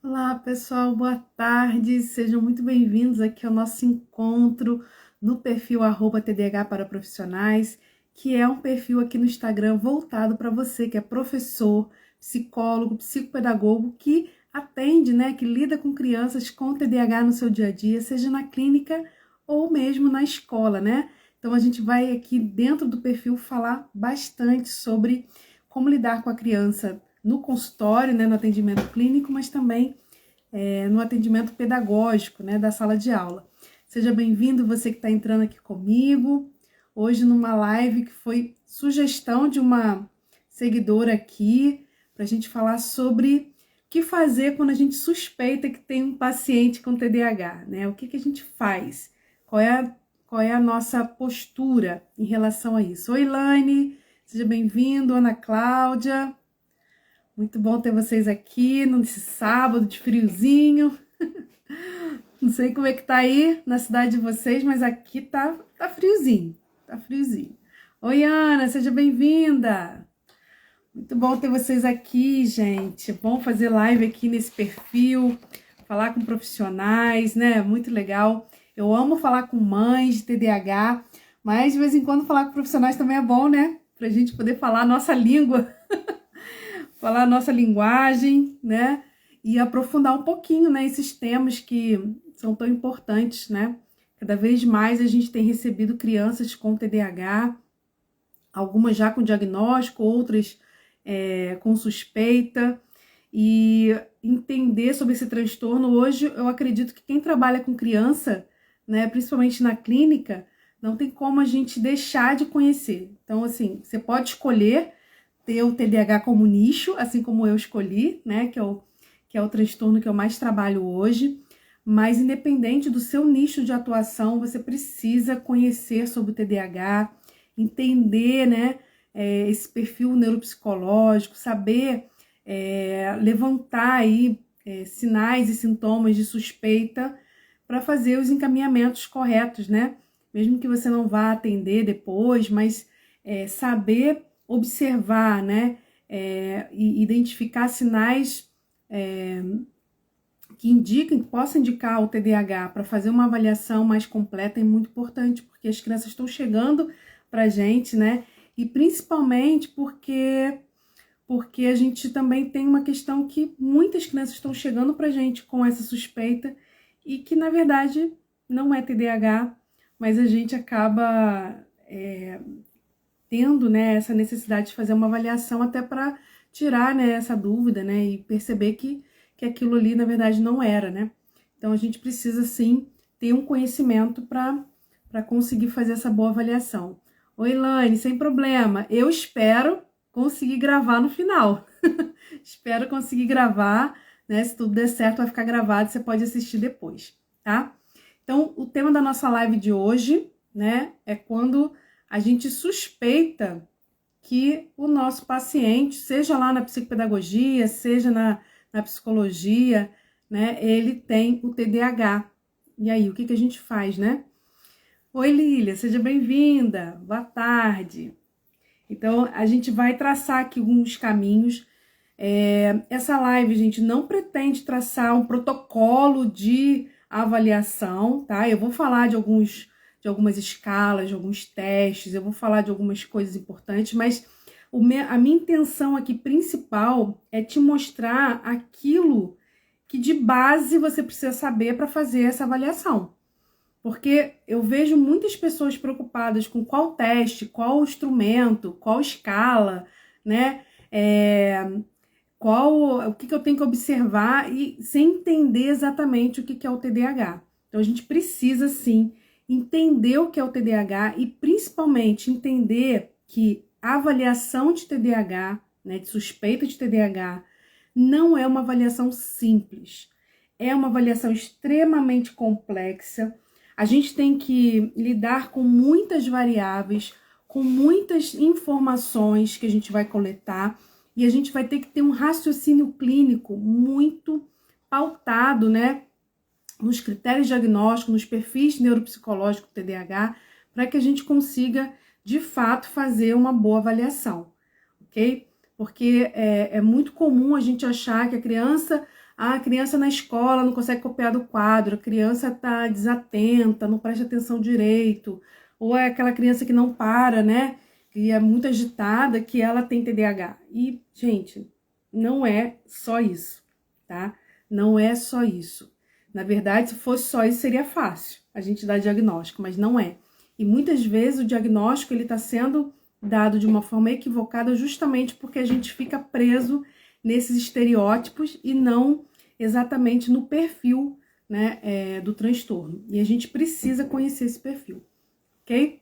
Olá, pessoal, boa tarde. Sejam muito bem-vindos aqui ao nosso encontro no perfil @TDH para profissionais, que é um perfil aqui no Instagram voltado para você que é professor, psicólogo, psicopedagogo, que atende, né, que lida com crianças com TDAH no seu dia a dia, seja na clínica ou mesmo na escola, né? Então a gente vai aqui dentro do perfil falar bastante sobre como lidar com a criança no consultório, né, no atendimento clínico, mas também no atendimento pedagógico, né, da sala de aula. Seja bem-vindo você que está entrando aqui comigo, hoje numa live que foi sugestão de uma seguidora aqui, para a gente falar sobre o que fazer quando a gente suspeita que tem um paciente com TDAH, né? O que a gente faz? Qual é a nossa postura em relação a isso? Oi, Laine, seja bem-vindo, Ana Cláudia. Muito bom ter vocês aqui nesse sábado de friozinho. Não sei como é que tá aí na cidade de vocês, mas aqui tá friozinho. Tá friozinho. Oi, Ana, seja bem-vinda. Muito bom ter vocês aqui, gente. É bom fazer live aqui nesse perfil, falar com profissionais, né? Muito legal. Eu amo falar com mães de TDAH, mas de vez em quando falar com profissionais também é bom, né? Pra gente poder falar a nossa língua. Falar a nossa linguagem, né? E aprofundar um pouquinho, né, esses temas que são tão importantes, né? Cada vez mais a gente tem recebido crianças com TDAH, algumas já com diagnóstico, outras com suspeita, e entender sobre esse transtorno. Hoje eu acredito que quem trabalha com criança, né, principalmente na clínica, não tem como a gente deixar de conhecer. Então, assim, você pode escolher ter o TDAH como nicho, assim como eu escolhi, né, que é o transtorno que eu mais trabalho hoje, mas independente do seu nicho de atuação, você precisa conhecer sobre o TDAH, entender, né, esse perfil neuropsicológico, saber levantar aí sinais e sintomas de suspeita para fazer os encaminhamentos corretos, né, mesmo que você não vá atender depois, mas saber observar, né, e identificar sinais que indiquem, que possam indicar o TDAH para fazer uma avaliação mais completa é muito importante, porque as crianças estão chegando para a gente, né, e principalmente porque a gente também tem uma questão que muitas crianças estão chegando para a gente com essa suspeita e que, na verdade, não é TDAH, mas a gente acaba tendo, né, essa necessidade de fazer uma avaliação até para tirar, né, essa dúvida, né, e perceber que aquilo ali, na verdade, não era, né. Então, a gente precisa, sim, ter um conhecimento para conseguir fazer essa boa avaliação. Oi, Elaine, sem problema. Eu espero conseguir gravar no final. Espero conseguir gravar, né, se tudo der certo, vai ficar gravado, você pode assistir depois, tá? Então, o tema da nossa live de hoje, né, é quando a gente suspeita que o nosso paciente, seja lá na psicopedagogia, seja na psicologia, né, ele tem o TDAH. E aí, o que a gente faz, né? Oi, Lília, seja bem-vinda. Boa tarde. Então, a gente vai traçar aqui alguns caminhos. Essa live, gente, não pretende traçar um protocolo de avaliação, tá? Eu vou falar de algumas escalas, de alguns testes, eu vou falar de algumas coisas importantes, mas a minha intenção aqui principal é te mostrar aquilo que de base você precisa saber para fazer essa avaliação. Porque eu vejo muitas pessoas preocupadas com qual teste, qual instrumento, qual escala, né? O que eu tenho que observar e sem entender exatamente o que é o TDAH. Então, a gente precisa, sim, entender o que é o TDAH e, principalmente, entender que a avaliação de TDAH, né, de suspeita de TDAH, não é uma avaliação simples. É uma avaliação extremamente complexa. A gente tem que lidar com muitas variáveis, com muitas informações que a gente vai coletar, e a gente vai ter que ter um raciocínio clínico muito pautado, né, nos critérios diagnósticos, nos perfis neuropsicológicos do TDAH, para que a gente consiga, de fato, fazer uma boa avaliação, ok? Porque é muito comum a gente achar que a criança, A criança na escola não consegue copiar do quadro, a criança está desatenta, não presta atenção direito, ou é aquela criança que não para, né? Que é muito agitada, que ela tem TDAH. E, gente, não é só isso, tá? Não é só isso. Na verdade, se fosse só isso, seria fácil a gente dar diagnóstico, mas não é. E muitas vezes o diagnóstico ele está sendo dado de uma forma equivocada justamente porque a gente fica preso nesses estereótipos e não exatamente no perfil, né, do transtorno. E a gente precisa conhecer esse perfil, ok?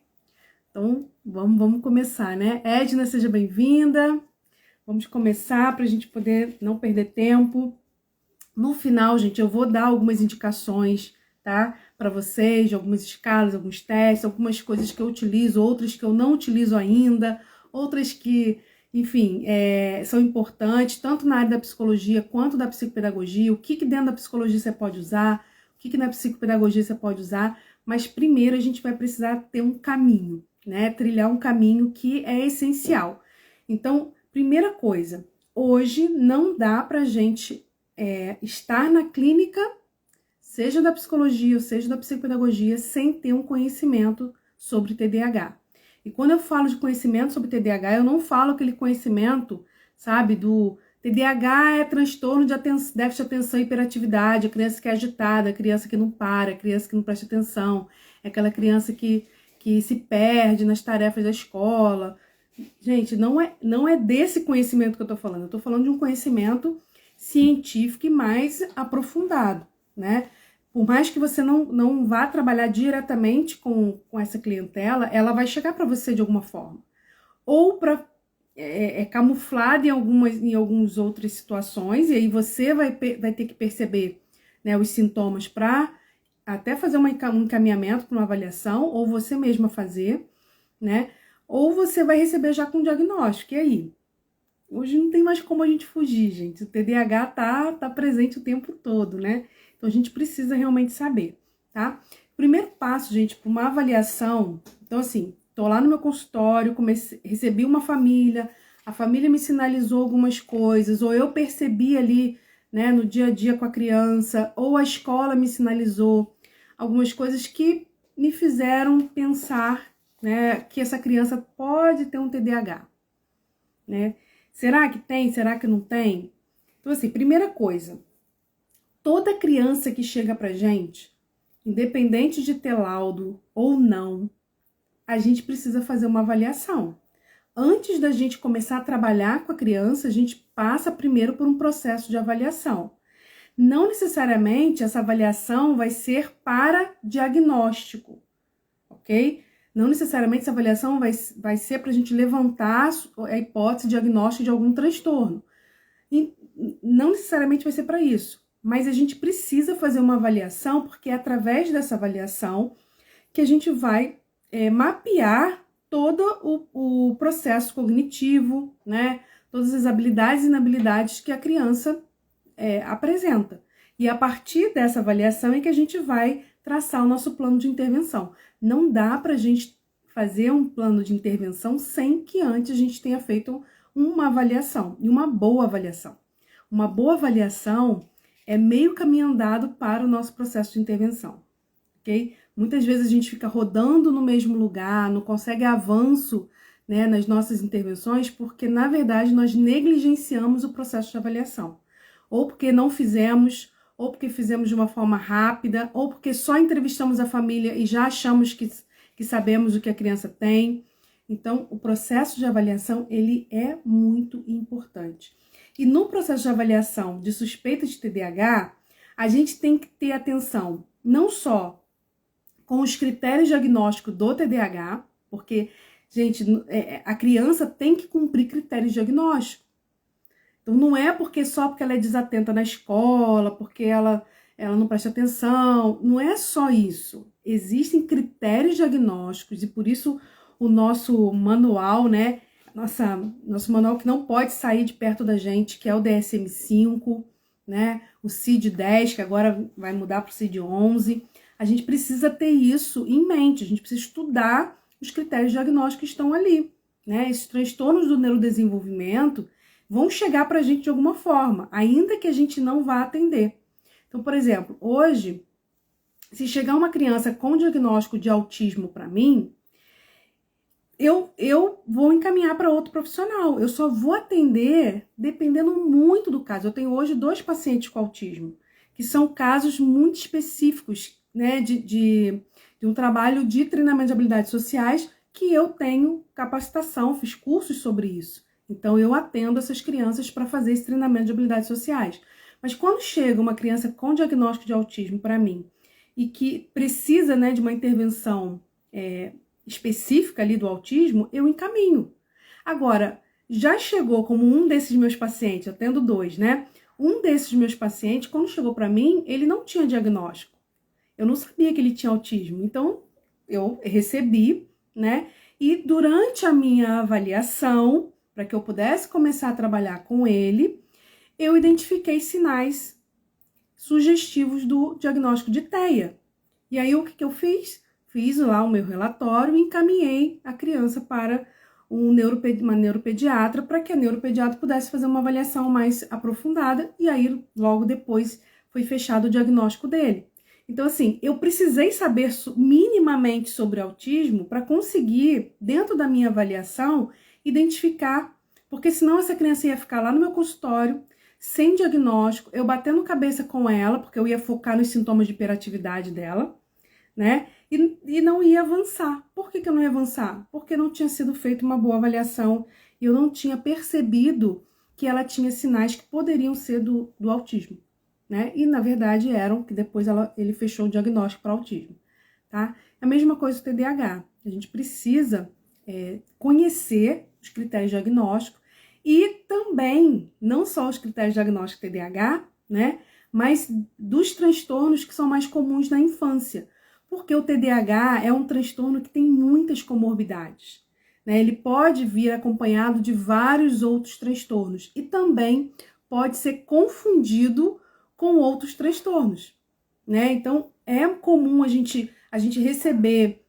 Então, vamos começar, né? Edna, seja bem-vinda. Vamos começar para a gente poder não perder tempo. No final, gente, eu vou dar algumas indicações, tá? Para vocês, de algumas escalas, alguns testes, algumas coisas que eu utilizo, outras que eu não utilizo ainda, outras que, enfim, são importantes, tanto na área da psicologia quanto da psicopedagogia, o que dentro da psicologia você pode usar, o que na psicopedagogia você pode usar, mas primeiro a gente vai precisar ter um caminho, né? Trilhar um caminho que é essencial. Então, primeira coisa, hoje não dá pra gente estar na clínica, seja da psicologia ou seja da psicopedagogia, sem ter um conhecimento sobre TDAH. E quando eu falo de conhecimento sobre TDAH, eu não falo aquele conhecimento, sabe, do TDAH é transtorno de déficit de atenção e hiperatividade, a criança que é agitada, a criança que não para, a criança que não presta atenção, é aquela criança que se perde nas tarefas da escola. Gente, não é desse conhecimento que eu tô falando, eu tô falando de um conhecimento científico e mais aprofundado, né? Por mais que você não vá trabalhar diretamente com essa clientela, ela vai chegar para você de alguma forma. Ou para camuflada em algumas outras situações, e aí você vai ter que perceber, né, os sintomas para até fazer um encaminhamento para uma avaliação, ou você mesma fazer, né? Ou você vai receber já com diagnóstico, e aí? Hoje não tem mais como a gente fugir, gente. O TDAH tá presente o tempo todo, né? Então a gente precisa realmente saber, tá? Primeiro passo, gente, para uma avaliação. Então, assim, tô lá no meu consultório, recebi uma família, a família me sinalizou algumas coisas, ou eu percebi ali, né, no dia a dia com a criança, ou a escola me sinalizou algumas coisas que me fizeram pensar, né, que essa criança pode ter um TDAH, né? Será que tem? Será que não tem? Então, assim, primeira coisa, toda criança que chega pra gente, independente de ter laudo ou não, a gente precisa fazer uma avaliação. Antes da gente começar a trabalhar com a criança, a gente passa primeiro por um processo de avaliação. Não necessariamente essa avaliação vai ser para diagnóstico, ok? Não necessariamente essa avaliação vai ser para a gente levantar a hipótese diagnóstica de algum transtorno. E não necessariamente vai ser para isso, mas a gente precisa fazer uma avaliação, porque é através dessa avaliação que a gente vai mapear todo o processo cognitivo, né? Todas as habilidades e inabilidades que a criança apresenta. E a partir dessa avaliação é que a gente vai traçar o nosso plano de intervenção. Não dá para a gente fazer um plano de intervenção sem que antes a gente tenha feito uma avaliação, e uma boa avaliação. Uma boa avaliação é meio caminho andado para o nosso processo de intervenção, ok? Muitas vezes a gente fica rodando no mesmo lugar, não consegue avanço, né, nas nossas intervenções, porque na verdade nós negligenciamos o processo de avaliação. Ou porque não fizemos, ou porque fizemos de uma forma rápida, ou porque só entrevistamos a família e já achamos que sabemos o que a criança tem. Então, o processo de avaliação, ele é muito importante. E no processo de avaliação de suspeita de TDAH, a gente tem que ter atenção não só com os critérios diagnósticos do TDAH, porque, gente, a criança tem que cumprir critérios diagnósticos. Então, não é só porque ela é desatenta na escola, porque ela não presta atenção, não é só isso. Existem critérios diagnósticos e por isso o nosso manual, né, nosso manual que não pode sair de perto da gente, que é o DSM-5, né, o CID-10, que agora vai mudar para o CID-11, a gente precisa ter isso em mente, a gente precisa estudar os critérios diagnósticos que estão ali, né, esses transtornos do neurodesenvolvimento, vão chegar para a gente de alguma forma, ainda que a gente não vá atender. Então, por exemplo, hoje, se chegar uma criança com diagnóstico de autismo para mim, eu vou encaminhar para outro profissional. Eu só vou atender dependendo muito do caso. Eu tenho hoje 2 pacientes com autismo, que são casos muito específicos, né, de um trabalho de treinamento de habilidades sociais que eu tenho capacitação, fiz cursos sobre isso. Então, eu atendo essas crianças para fazer esse treinamento de habilidades sociais. Mas quando chega uma criança com diagnóstico de autismo para mim e que precisa, né, de uma intervenção específica ali do autismo, eu encaminho. Agora, já chegou como um desses meus pacientes, eu tendo 2, né? Um desses meus pacientes, quando chegou para mim, ele não tinha diagnóstico. Eu não sabia que ele tinha autismo. Então, eu recebi, né? E durante a minha avaliação, para que eu pudesse começar a trabalhar com ele, eu identifiquei sinais sugestivos do diagnóstico de TEA. E aí, o que eu fiz? Fiz lá o meu relatório e encaminhei a criança para uma neuropediatra, para que a neuropediatra pudesse fazer uma avaliação mais aprofundada, e aí logo depois foi fechado o diagnóstico dele. Então, assim, eu precisei saber minimamente sobre autismo para conseguir, dentro da minha avaliação, identificar, porque senão essa criança ia ficar lá no meu consultório, sem diagnóstico, eu batendo cabeça com ela, porque eu ia focar nos sintomas de hiperatividade dela, né? E não ia avançar. Por que eu não ia avançar? Porque não tinha sido feita uma boa avaliação e eu não tinha percebido que ela tinha sinais que poderiam ser do autismo, né? E na verdade eram, que depois ele fechou o diagnóstico para autismo, tá? A mesma coisa do TDAH. A gente precisa conhecer os critérios diagnósticos e também, não só os critérios diagnósticos do TDAH, né? Mas dos transtornos que são mais comuns na infância. Porque o TDAH é um transtorno que tem muitas comorbidades, né? Ele pode vir acompanhado de vários outros transtornos e também pode ser confundido com outros transtornos, né? Então, é comum a gente receber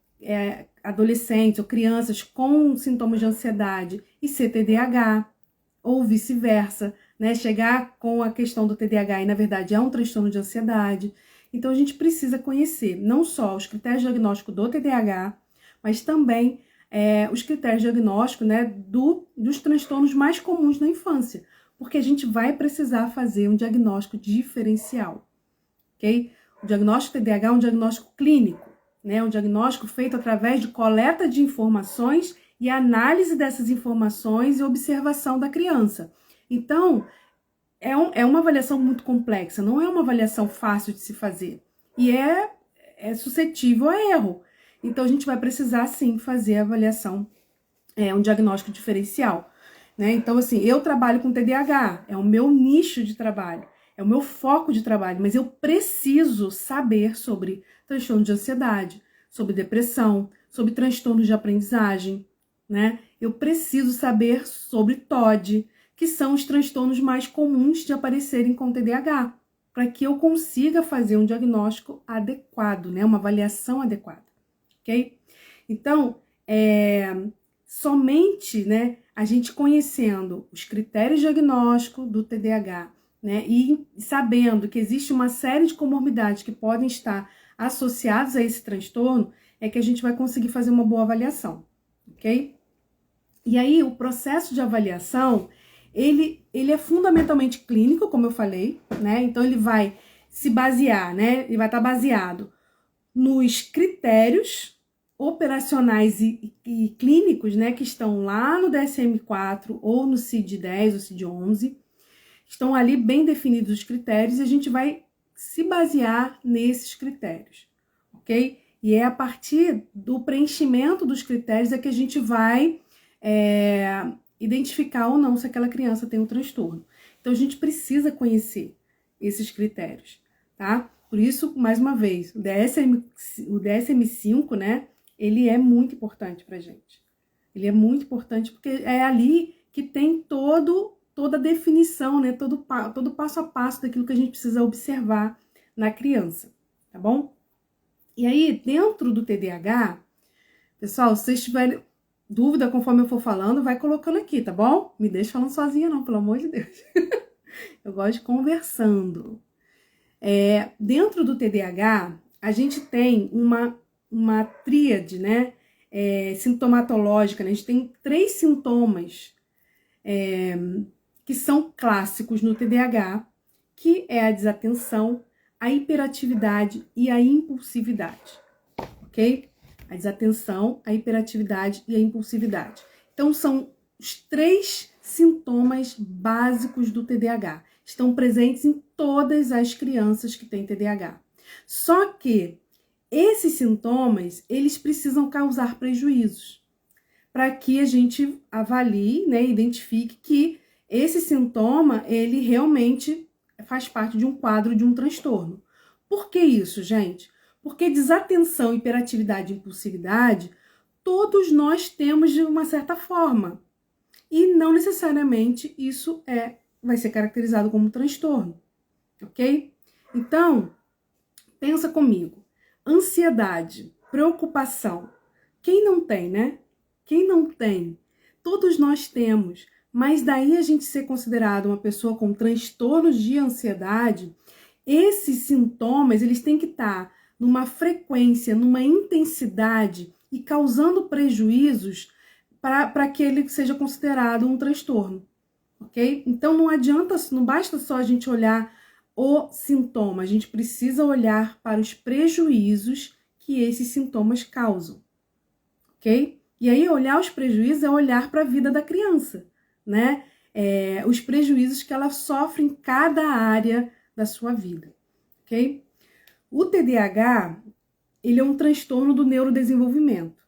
adolescentes ou crianças com sintomas de ansiedade e ser TDAH, ou vice-versa, né? Chegar com a questão do TDAH e, na verdade, é um transtorno de ansiedade. Então, a gente precisa conhecer não só os critérios diagnósticos do TDAH, mas também os critérios diagnósticos, né, dos transtornos mais comuns na infância, porque a gente vai precisar fazer um diagnóstico diferencial, ok? O diagnóstico TDAH é um diagnóstico clínico, né, um diagnóstico feito através de coleta de informações e análise dessas informações e observação da criança. Então, é uma avaliação muito complexa, não é uma avaliação fácil de se fazer. E é suscetível a erro. Então, a gente vai precisar, sim, fazer a avaliação, um diagnóstico diferencial, né? Então, assim, eu trabalho com TDAH, é o meu nicho de trabalho, é o meu foco de trabalho, mas eu preciso saber sobre transtorno de ansiedade, sobre depressão, sobre transtornos de aprendizagem, né? Eu preciso saber sobre TOD, que são os transtornos mais comuns de aparecerem com TDAH, para que eu consiga fazer um diagnóstico adequado, né? Uma avaliação adequada, ok? Então, somente, né, a gente conhecendo os critérios diagnósticos do TDAH, né, e sabendo que existe uma série de comorbidades que podem estar associadas a esse transtorno, é que a gente vai conseguir fazer uma boa avaliação, ok? E aí, o processo de avaliação, ele é fundamentalmente clínico, como eu falei, né? Então, ele vai se basear, né? Ele vai estar baseado nos critérios operacionais e clínicos, né? Que estão lá no DSM-4 ou no CID-10 ou CID-11. Estão ali bem definidos os critérios e a gente vai se basear nesses critérios, ok? E é a partir do preenchimento dos critérios é que a gente vai identificar ou não se aquela criança tem um transtorno. Então, a gente precisa conhecer esses critérios, tá? Por isso, mais uma vez, o DSM-5, né? Ele é muito importante pra gente. Ele é muito importante porque é ali que tem toda a definição, né? Todo passo a passo daquilo que a gente precisa observar na criança, tá bom? E aí, dentro do TDAH, pessoal, se vocês tiverem Dúvida, conforme eu for falando, vai colocando aqui, tá bom? Me deixa falando sozinha não, pelo amor de Deus. Eu gosto de conversando. Dentro do TDAH, a gente tem uma tríade, né? Sintomatológica, né? A gente tem 3 sintomas que são clássicos no TDAH, que é a desatenção, a hiperatividade e a impulsividade, ok? A desatenção, a hiperatividade e a impulsividade. Então, são os 3 sintomas básicos do TDAH. Estão presentes em todas as crianças que têm TDAH. Só que esses sintomas, eles precisam causar prejuízos para que a gente avalie, né, identifique que esse sintoma, ele realmente faz parte de um quadro de um transtorno. Por que isso, gente? Porque desatenção, hiperatividade e impulsividade, todos nós temos de uma certa forma. E não necessariamente isso vai ser caracterizado como transtorno, ok? Então, pensa comigo. Ansiedade, preocupação. Quem não tem, né? Quem não tem? Todos nós temos. Mas daí a gente ser considerado uma pessoa com transtornos de ansiedade, esses sintomas, eles têm que estar numa frequência, numa intensidade e causando prejuízos para que ele seja considerado um transtorno, ok? Então não adianta, não basta só a gente olhar o sintoma, a gente precisa olhar para os prejuízos que esses sintomas causam, ok? E aí olhar os prejuízos é olhar para a vida da criança, né? Os prejuízos que ela sofre em cada área da sua vida, ok? O TDAH, ele é um transtorno do neurodesenvolvimento.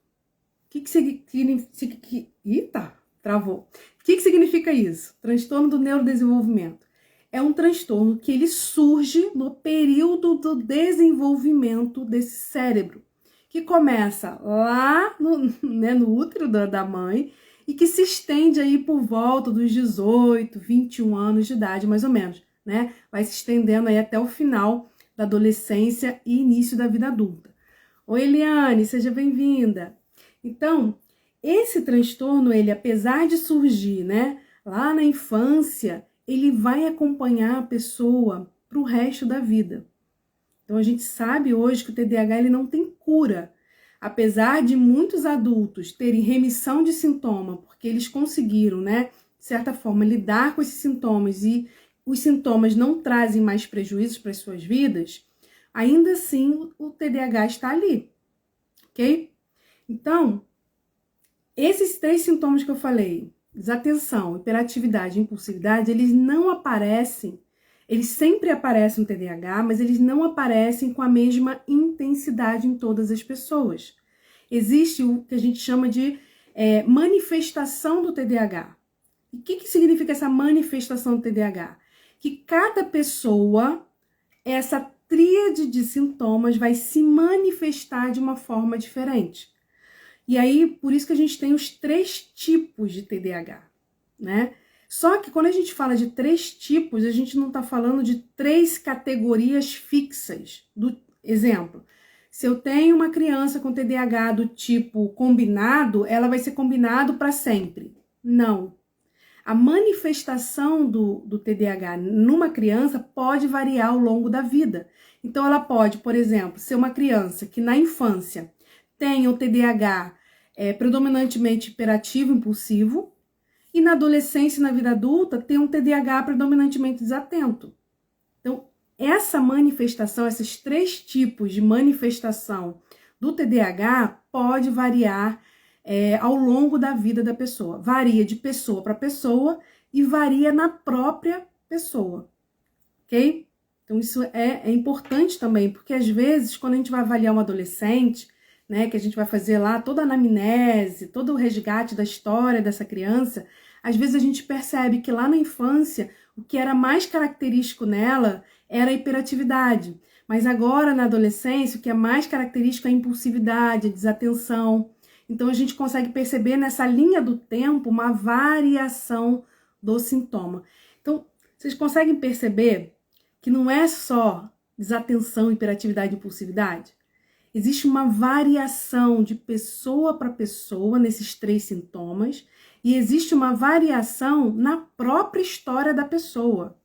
O que significa... Eita, travou. O que significa isso? Transtorno do neurodesenvolvimento. É um transtorno que ele surge no período do desenvolvimento desse cérebro, que começa lá no útero da mãe e que se estende aí por volta dos 18, 21 anos de idade, mais ou menos, né? Vai se estendendo aí até o final da adolescência e início da vida adulta. Oi, Eliane, seja bem-vinda. Então, esse transtorno, ele, apesar de surgir, né, lá na infância, ele vai acompanhar a pessoa para o resto da vida. Então, a gente sabe hoje que o TDAH ele não tem cura. Apesar de muitos adultos terem remissão de sintoma, porque eles conseguiram, né, de certa forma, lidar com esses sintomas e os sintomas não trazem mais prejuízos para as suas vidas, ainda assim o TDAH está ali, ok? Então, esses 3 sintomas que eu falei, desatenção, hiperatividade e impulsividade, eles não aparecem, eles sempre aparecem no TDAH, mas eles não aparecem com a mesma intensidade em todas as pessoas. Existe o que a gente chama de manifestação do TDAH. E o que significa essa manifestação do TDAH? Que cada pessoa, essa tríade de sintomas vai se manifestar de uma forma diferente. E aí, por isso que a gente tem os 3 tipos de TDAH, né? Só que quando a gente fala de 3 tipos, a gente não está falando de 3 categorias fixas. Do exemplo, se eu tenho uma criança com TDAH do tipo combinado, ela vai ser combinado para sempre. Não. A manifestação do TDAH numa criança pode variar ao longo da vida. Então, ela pode, por exemplo, ser uma criança que na infância tenha o TDAH predominantemente hiperativo, impulsivo, e na adolescência e na vida adulta tem um TDAH predominantemente desatento. Então, essa manifestação, esses 3 tipos de manifestação do TDAH pode variar ao longo da vida da pessoa. Varia de pessoa para pessoa e varia na própria pessoa, ok? Então, isso é importante também, porque às vezes, quando a gente vai avaliar um adolescente, né, que a gente vai fazer lá toda a anamnese, todo o resgate da história dessa criança, às vezes a gente percebe que lá na infância, o que era mais característico nela era a hiperatividade. Mas agora, na adolescência, o que é mais característico é a impulsividade, a desatenção. Então, a gente consegue perceber nessa linha do tempo uma variação do sintoma. Então, vocês conseguem perceber que não é só desatenção, hiperatividade e impulsividade? Existe uma variação de pessoa para pessoa nesses 3 sintomas e existe uma variação na própria história da pessoa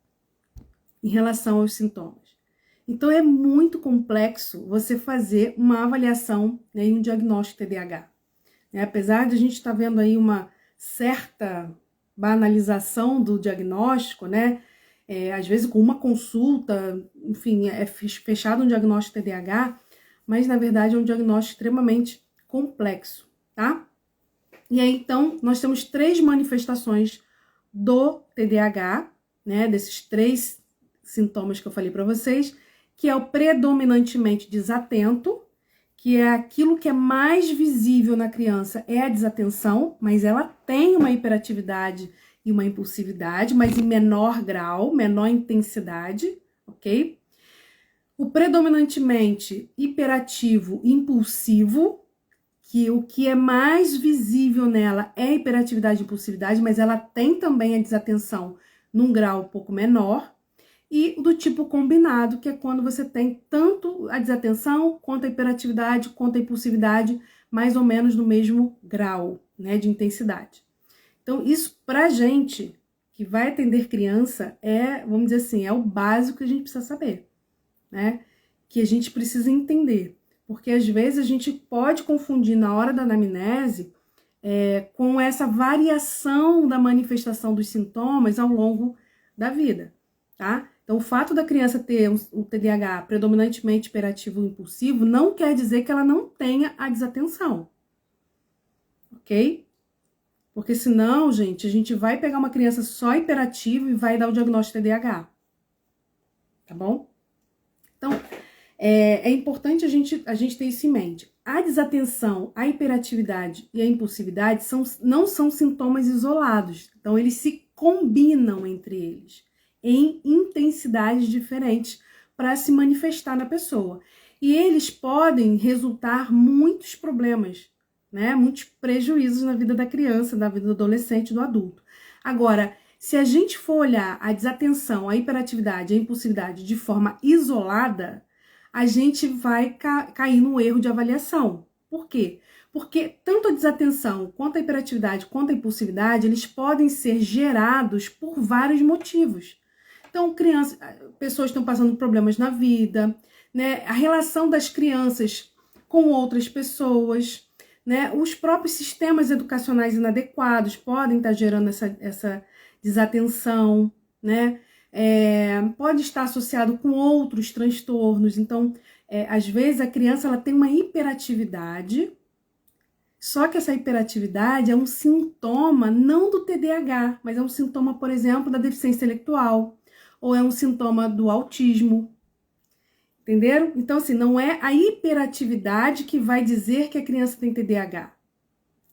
em relação aos sintomas. Então, é muito complexo você fazer uma avaliação, né, e um diagnóstico TDAH. Apesar de a gente estar vendo aí uma certa banalização do diagnóstico, né? Às vezes com uma consulta, enfim, é fechado um diagnóstico TDAH, mas na verdade é um diagnóstico extremamente complexo, tá? E aí, então, nós temos 3 manifestações do TDAH, né? Desses 3 sintomas que eu falei para vocês, que é o predominantemente desatento, que é aquilo que é mais visível na criança, é a desatenção, mas ela tem uma hiperatividade e uma impulsividade, mas em menor grau, menor intensidade, ok? O predominantemente hiperativo e impulsivo, que o que é mais visível nela é a hiperatividade e impulsividade, mas ela tem também a desatenção num grau um pouco menor. E do tipo combinado, que é quando você tem tanto a desatenção, quanto a hiperatividade, quanto a impulsividade, mais ou menos no mesmo grau, né, de intensidade. Então, isso pra gente que vai atender criança vamos dizer assim, é o básico que a gente precisa saber, né? Que a gente precisa entender. Porque às vezes a gente pode confundir na hora da anamnese com essa variação da manifestação dos sintomas ao longo da vida, tá? Então, o fato da criança ter um TDAH predominantemente hiperativo e impulsivo não quer dizer que ela não tenha a desatenção, ok? Porque senão, gente, a gente vai pegar uma criança só hiperativa e vai dar o diagnóstico de TDAH, tá bom? Então, é importante a gente ter isso em mente. A desatenção, a hiperatividade e a impulsividade não são sintomas isolados, então eles se combinam entre eles em intensidades diferentes para se manifestar na pessoa. E eles podem resultar muitos problemas, né? Muitos prejuízos na vida da criança, na vida do adolescente, do adulto. Agora, se a gente for olhar a desatenção, a hiperatividade, a impulsividade de forma isolada, a gente vai cair no erro de avaliação. Por quê? Porque tanto a desatenção, quanto a hiperatividade, quanto a impulsividade, eles podem ser gerados por vários motivos. Então, pessoas estão passando problemas na vida, né? A relação das crianças com outras pessoas, né? Os próprios sistemas educacionais inadequados podem estar gerando essa desatenção, né? Pode estar associado com outros transtornos. Então, às vezes a criança ela tem uma hiperatividade, só que essa hiperatividade é um sintoma não do TDAH, mas é um sintoma, por exemplo, da deficiência intelectual, ou é um sintoma do autismo, entenderam? Então, assim, não é a hiperatividade que vai dizer que a criança tem TDAH.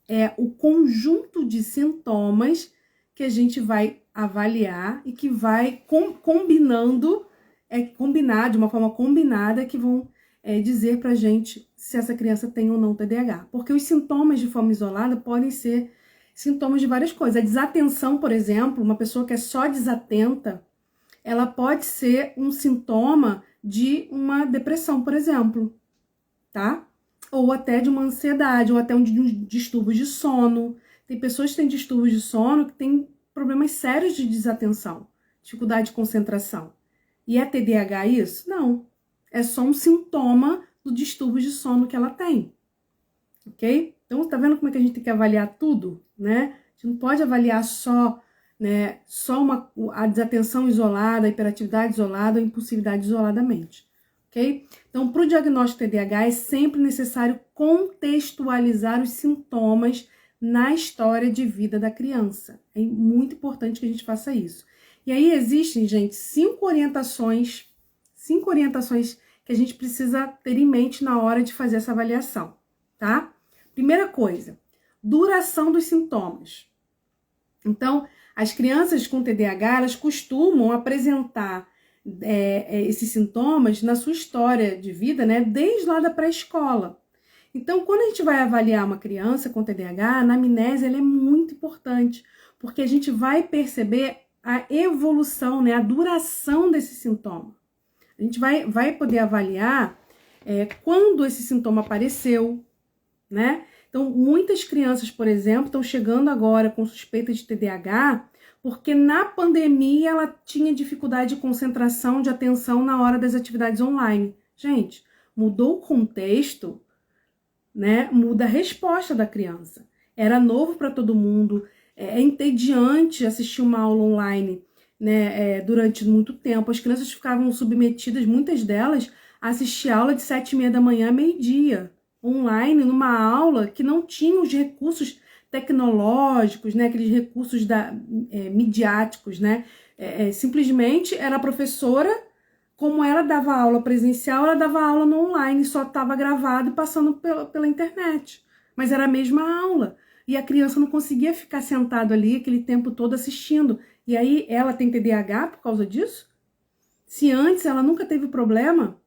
É o conjunto de sintomas que a gente vai avaliar e que vai combinar de uma forma combinada que vão dizer pra gente se essa criança tem ou não TDAH. Porque os sintomas de forma isolada podem ser sintomas de várias coisas. A desatenção, por exemplo, uma pessoa que é só desatenta, ela pode ser um sintoma de uma depressão, por exemplo, tá? Ou até de uma ansiedade, ou até de um distúrbio de sono. Tem pessoas que têm distúrbios de sono que têm problemas sérios de desatenção, dificuldade de concentração. E é TDAH isso? Não. É só um sintoma do distúrbio de sono que ela tem. Ok? Então, tá vendo como é que a gente tem que avaliar tudo, né? A gente não pode avaliar só a desatenção isolada, a hiperatividade isolada, a impulsividade isoladamente, ok? Então, para o diagnóstico TDAH é sempre necessário contextualizar os sintomas na história de vida da criança. É muito importante que a gente faça isso. E aí existem, gente, 5 orientações que a gente precisa ter em mente na hora de fazer essa avaliação, tá? Primeira coisa, duração dos sintomas. Então, as crianças com TDAH, elas costumam apresentar esses sintomas na sua história de vida, né, desde lá da pré-escola. Então, quando a gente vai avaliar uma criança com TDAH, a anamnese ela é muito importante, porque a gente vai perceber a evolução, né, a duração desse sintoma. A gente vai poder avaliar quando esse sintoma apareceu, né? Então, muitas crianças, por exemplo, estão chegando agora com suspeita de TDAH porque na pandemia ela tinha dificuldade de concentração, de atenção na hora das atividades online. Gente, mudou o contexto, né? Muda a resposta da criança. Era novo para todo mundo, é entediante assistir uma aula online, né? Durante muito tempo. As crianças ficavam submetidas, muitas delas, a assistir aula de 7h30 da manhã a meio-dia, online, numa aula que não tinha os recursos tecnológicos, né? Aqueles recursos midiáticos, né? Simplesmente era a professora, como ela dava aula presencial, ela dava aula no online, só estava gravado e passando pela internet. Mas era a mesma aula. E a criança não conseguia ficar sentada ali aquele tempo todo assistindo. E aí ela tem TDAH por causa disso? Se antes ela nunca teve problema,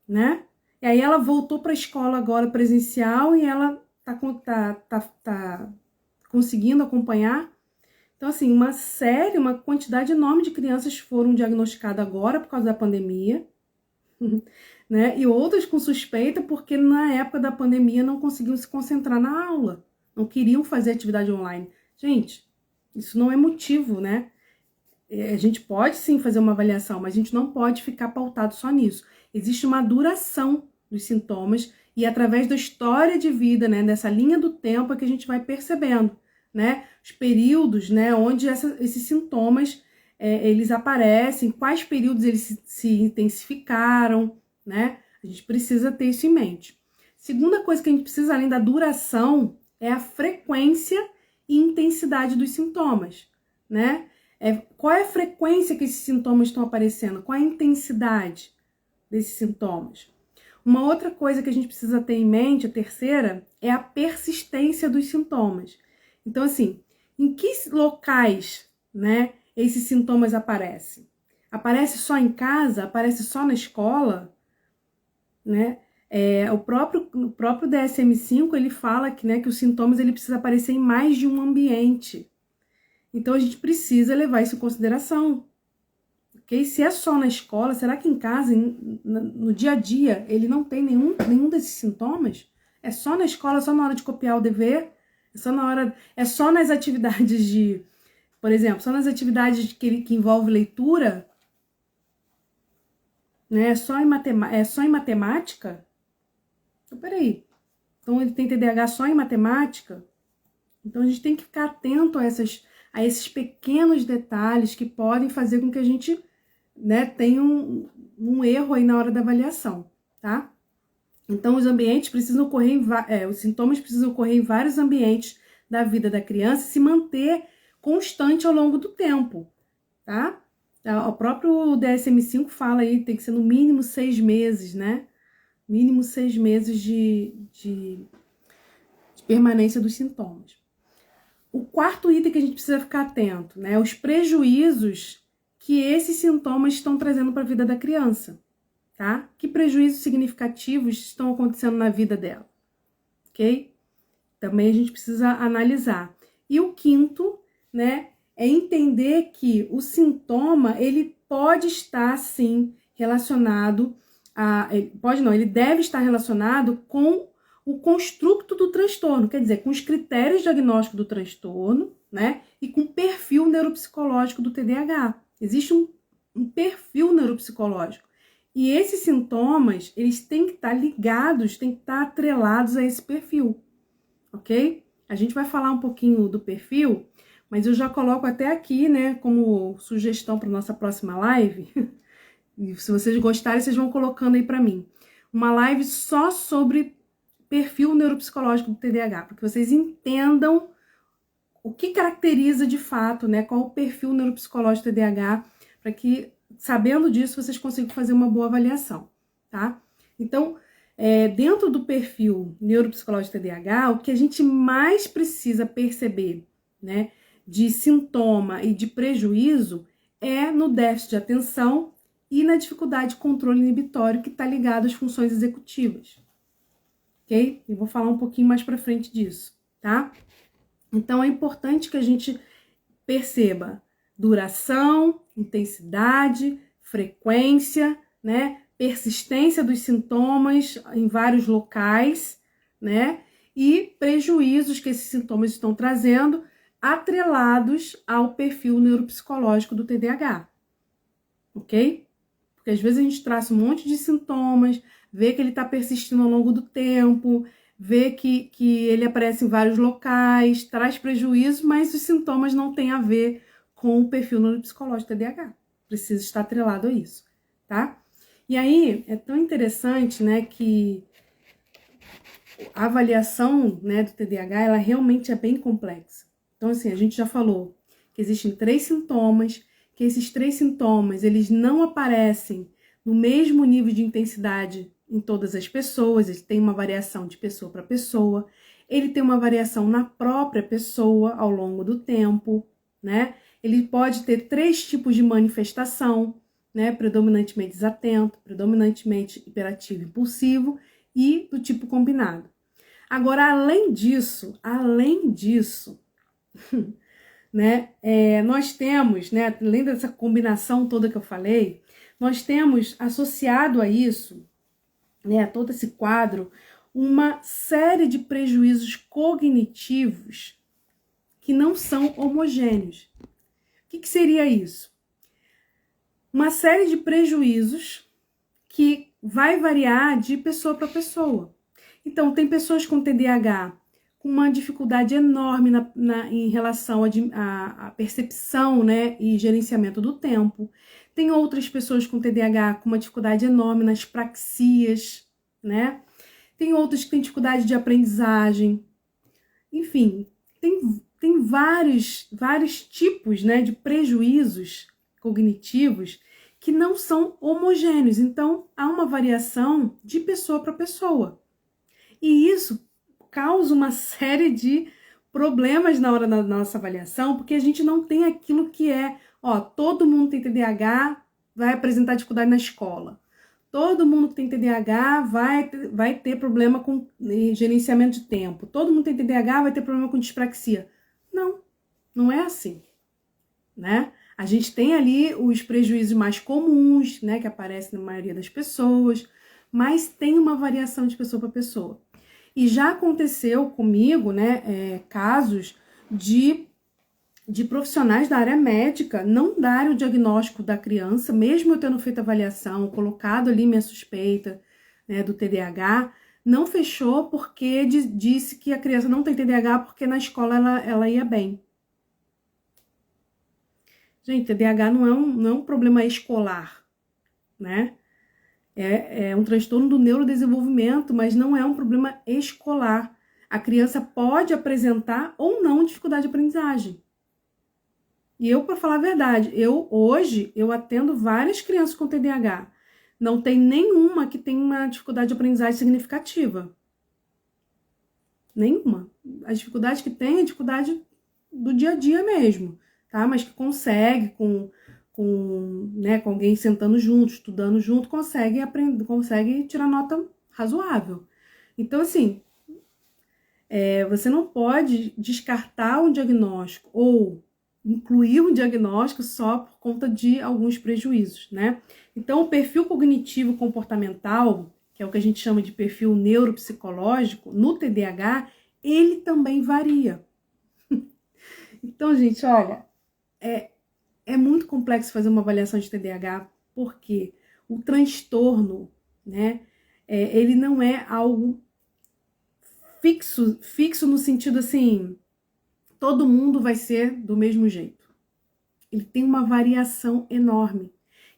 né? E aí ela voltou para a escola agora presencial e ela tá conseguindo acompanhar. Então, assim, uma quantidade enorme de crianças foram diagnosticadas agora por causa da pandemia, né? E outras com suspeita porque na época da pandemia não conseguiam se concentrar na aula, não queriam fazer atividade online. Gente, isso não é motivo, né? A gente pode sim fazer uma avaliação, mas a gente não pode ficar pautado só nisso. Existe uma duração dos sintomas e através da história de vida, né, dessa linha do tempo é que a gente vai percebendo, né, os períodos, né, onde esses sintomas eles aparecem, quais períodos eles se intensificaram, né? A gente precisa ter isso em mente. Segunda coisa que a gente precisa, além da duração, é a frequência e intensidade dos sintomas, né? Qual é a frequência que esses sintomas estão aparecendo? Qual é a intensidade desses sintomas? Uma outra coisa que a gente precisa ter em mente, a terceira, é a persistência dos sintomas. Então, assim, em que locais, né, esses sintomas aparecem? Aparece só em casa? Aparece só na escola? Né? O próprio DSM-5, ele fala que, né, que os sintomas ele precisa aparecer em mais de um ambiente. Então, a gente precisa levar isso em consideração. Okay? Se é só na escola, será que em casa, no dia a dia, ele não tem nenhum desses sintomas? É só na escola, só na hora de copiar o dever? É só nas atividades de, por exemplo, só nas atividades que envolve leitura? Né? É só em matemática? Então, peraí. Então, ele tem TDAH só em matemática? Então, a gente tem que ficar atento a esses pequenos detalhes que podem fazer com que a gente, né, tenha um erro aí na hora da avaliação, tá? Então, os ambientes precisam ocorrer os sintomas precisam ocorrer em vários ambientes da vida da criança e se manter constante ao longo do tempo, tá? O próprio DSM-5 fala aí, tem que ser no mínimo 6 meses, né? Mínimo 6 meses de permanência dos sintomas. O quarto item que a gente precisa ficar atento, né? Os prejuízos que esses sintomas estão trazendo para a vida da criança, tá? Que prejuízos significativos estão acontecendo na vida dela, ok? Também a gente precisa analisar. E o quinto, né, é entender que o sintoma, ele pode estar, sim, relacionado ele deve estar relacionado com o construto do transtorno, quer dizer, com os critérios diagnósticos do transtorno, né, e com o perfil neuropsicológico do TDAH. Existe um perfil neuropsicológico. E esses sintomas, eles têm que estar ligados, têm que estar atrelados a esse perfil, ok? A gente vai falar um pouquinho do perfil, mas eu já coloco até aqui, né, como sugestão para nossa próxima live. E se vocês gostarem, vocês vão colocando aí para mim. Uma live só sobre perfil neuropsicológico do TDAH, para que vocês entendam o que caracteriza de fato, né, qual o perfil neuropsicológico do TDAH, para que, sabendo disso, vocês consigam fazer uma boa avaliação, tá? Então, dentro do perfil neuropsicológico do TDAH, o que a gente mais precisa perceber, né, de sintoma e de prejuízo é no déficit de atenção e na dificuldade de controle inibitório que está ligado às funções executivas, ok? Eu vou falar um pouquinho mais para frente disso, tá? Então, é importante que a gente perceba duração, intensidade, frequência, né? persistência dos sintomas em vários locais, né? E prejuízos que esses sintomas estão trazendo, atrelados ao perfil neuropsicológico do TDAH, ok? Porque às vezes a gente traça um monte de sintomas, vê que ele está persistindo ao longo do tempo, vê que ele aparece em vários locais, traz prejuízo, mas os sintomas não têm a ver com o perfil neuropsicológico do TDAH. Precisa estar atrelado a isso, tá? E aí, é tão interessante, né, que a avaliação, né, do TDAH, ela realmente é bem complexa. Então, assim, a gente já falou que existem 3 sintomas, que esses 3 sintomas, eles não aparecem no mesmo nível de intensidade em todas as pessoas, ele tem uma variação de pessoa para pessoa, ele tem uma variação na própria pessoa ao longo do tempo, né? Ele pode ter 3 tipos de manifestação, né? Predominantemente desatento, predominantemente hiperativo e impulsivo e do tipo combinado. Agora, além disso, né, nós temos, né, além dessa combinação toda que eu falei, nós temos associado a isso, né, a todo esse quadro, uma série de prejuízos cognitivos que não são homogêneos. O que seria isso? Uma série de prejuízos que vai variar de pessoa para pessoa. Então, tem pessoas com TDAH com uma dificuldade enorme em relação à percepção, né, e gerenciamento do tempo. Tem outras pessoas com TDAH com uma dificuldade enorme nas praxias, né? Tem outras que têm dificuldade de aprendizagem. Enfim, tem vários tipos, né, de prejuízos cognitivos que não são homogêneos. Então, há uma variação de pessoa para pessoa. E isso causa uma série de problemas na hora da nossa avaliação, porque a gente não tem aquilo que é, todo mundo tem TDAH, vai apresentar dificuldade na escola. Todo mundo que tem TDAH vai ter problema com gerenciamento de tempo. Todo mundo que tem TDAH vai ter problema com dispraxia. Não é assim, né? A gente tem ali os prejuízos mais comuns, né, que aparecem na maioria das pessoas, mas tem uma variação de pessoa para pessoa. E já aconteceu comigo, né, casos de profissionais da área médica não darem o diagnóstico da criança, mesmo eu tendo feito avaliação, colocado ali minha suspeita, né, do TDAH, não fechou porque disse que a criança não tem TDAH porque na escola ela ia bem. Gente, TDAH não é um problema escolar, né? É um transtorno do neurodesenvolvimento, mas não é um problema escolar. A criança pode apresentar ou não dificuldade de aprendizagem. E eu, para falar a verdade, hoje eu atendo várias crianças com TDAH. Não tem nenhuma que tenha uma dificuldade de aprendizagem significativa. Nenhuma. A dificuldade que tem é a dificuldade do dia a dia mesmo, tá? Mas que consegue, com alguém sentando junto, estudando junto, consegue aprender, consegue tirar nota razoável. Então, assim, você não pode descartar um diagnóstico ou incluir um diagnóstico só por conta de alguns prejuízos, né? Então, o perfil cognitivo comportamental, que é o que a gente chama de perfil neuropsicológico, no TDAH, ele também varia. Então, gente, olha, é muito complexo fazer uma avaliação de TDAH, porque o transtorno, né, ele não é algo fixo no sentido assim, todo mundo vai ser do mesmo jeito. Ele tem uma variação enorme.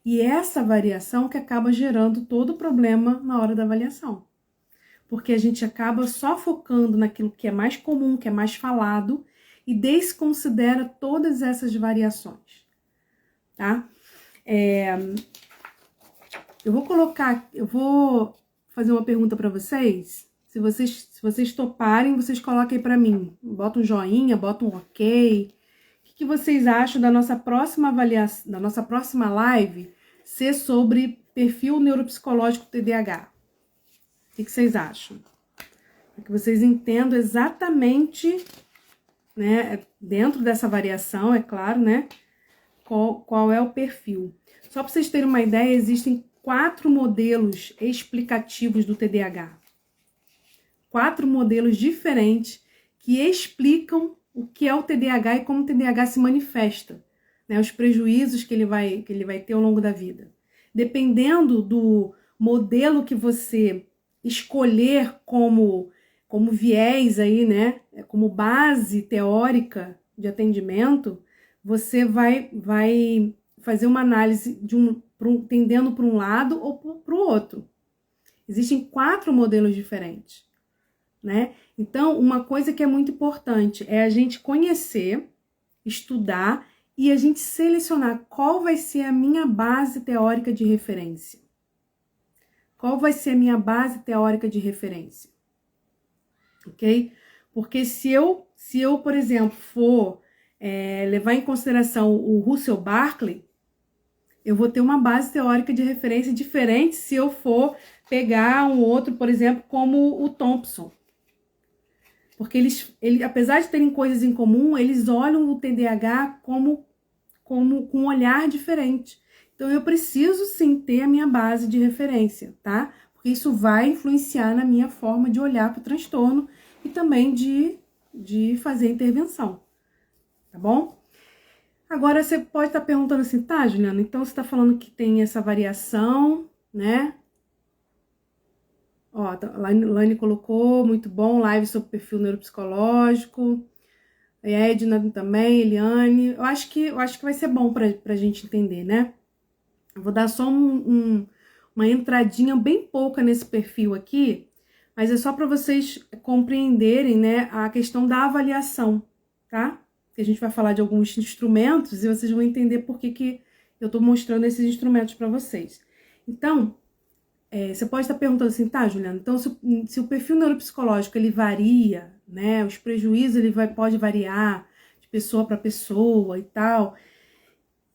E essa variação que acaba gerando todo o problema na hora da avaliação. Porque a gente acaba só focando naquilo que é mais comum, que é mais falado, e desconsidera todas essas variações. Tá? Eu vou fazer uma pergunta para vocês. Se vocês toparem, vocês coloquem para mim. Bota um joinha, bota um ok. O que vocês acham da nossa próxima avaliação, da nossa próxima live ser sobre perfil neuropsicológico TDAH? O que vocês acham? Para que vocês entendam exatamente, né, dentro dessa variação, é claro, né, qual é o perfil. Só para vocês terem uma ideia, existem 4 modelos explicativos do TDAH. 4 modelos diferentes que explicam o que é o TDAH e como o TDAH se manifesta, né? Os prejuízos que ele vai ter ao longo da vida. Dependendo do modelo que você escolher como viés aí, né? Como base teórica de atendimento, você vai fazer uma análise tendendo para um lado ou para o outro. Existem 4 modelos diferentes, né? Então, uma coisa que é muito importante é a gente conhecer, estudar e a gente selecionar qual vai ser a minha base teórica de referência. Qual vai ser a minha base teórica de referência? Ok? Porque se eu, por exemplo, for levar em consideração o Russell Barkley, eu vou ter uma base teórica de referência diferente se eu for pegar um outro, por exemplo, como o Thompson. Porque eles, apesar de terem coisas em comum, eles olham o TDAH com um olhar diferente. Então, eu preciso sim ter a minha base de referência, tá? Porque isso vai influenciar na minha forma de olhar para o transtorno e também de fazer intervenção, tá bom? Agora, você pode estar perguntando assim, tá, Juliana, então você está falando que tem essa variação, né? Ó, a Lani colocou, muito bom, live sobre perfil neuropsicológico. A Edna também, Eliane. Eu acho que vai ser bom pra gente entender, né? Eu vou dar só uma entradinha bem pouca nesse perfil aqui, mas é só para vocês compreenderem, né, a questão da avaliação, tá? Que a gente vai falar de alguns instrumentos e vocês vão entender por que eu tô mostrando esses instrumentos para vocês. Então, você pode estar perguntando assim, tá, Juliana, então se o perfil neuropsicológico ele varia, né, os prejuízos pode variar de pessoa para pessoa e tal.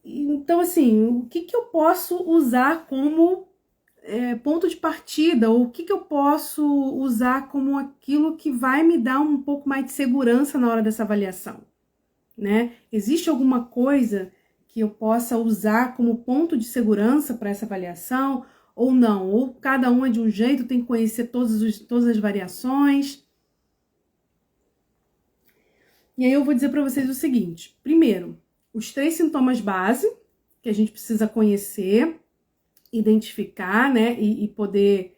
Então, assim, o que eu posso usar como ponto de partida, ou o que eu posso usar como aquilo que vai me dar um pouco mais de segurança na hora dessa avaliação, né? Existe alguma coisa que eu possa usar como ponto de segurança para essa avaliação, ou não? Ou cada um é de um jeito, tem que conhecer todas as variações. E aí eu vou dizer para vocês o seguinte. Primeiro, os 3 sintomas base, que a gente precisa conhecer, identificar, né? E poder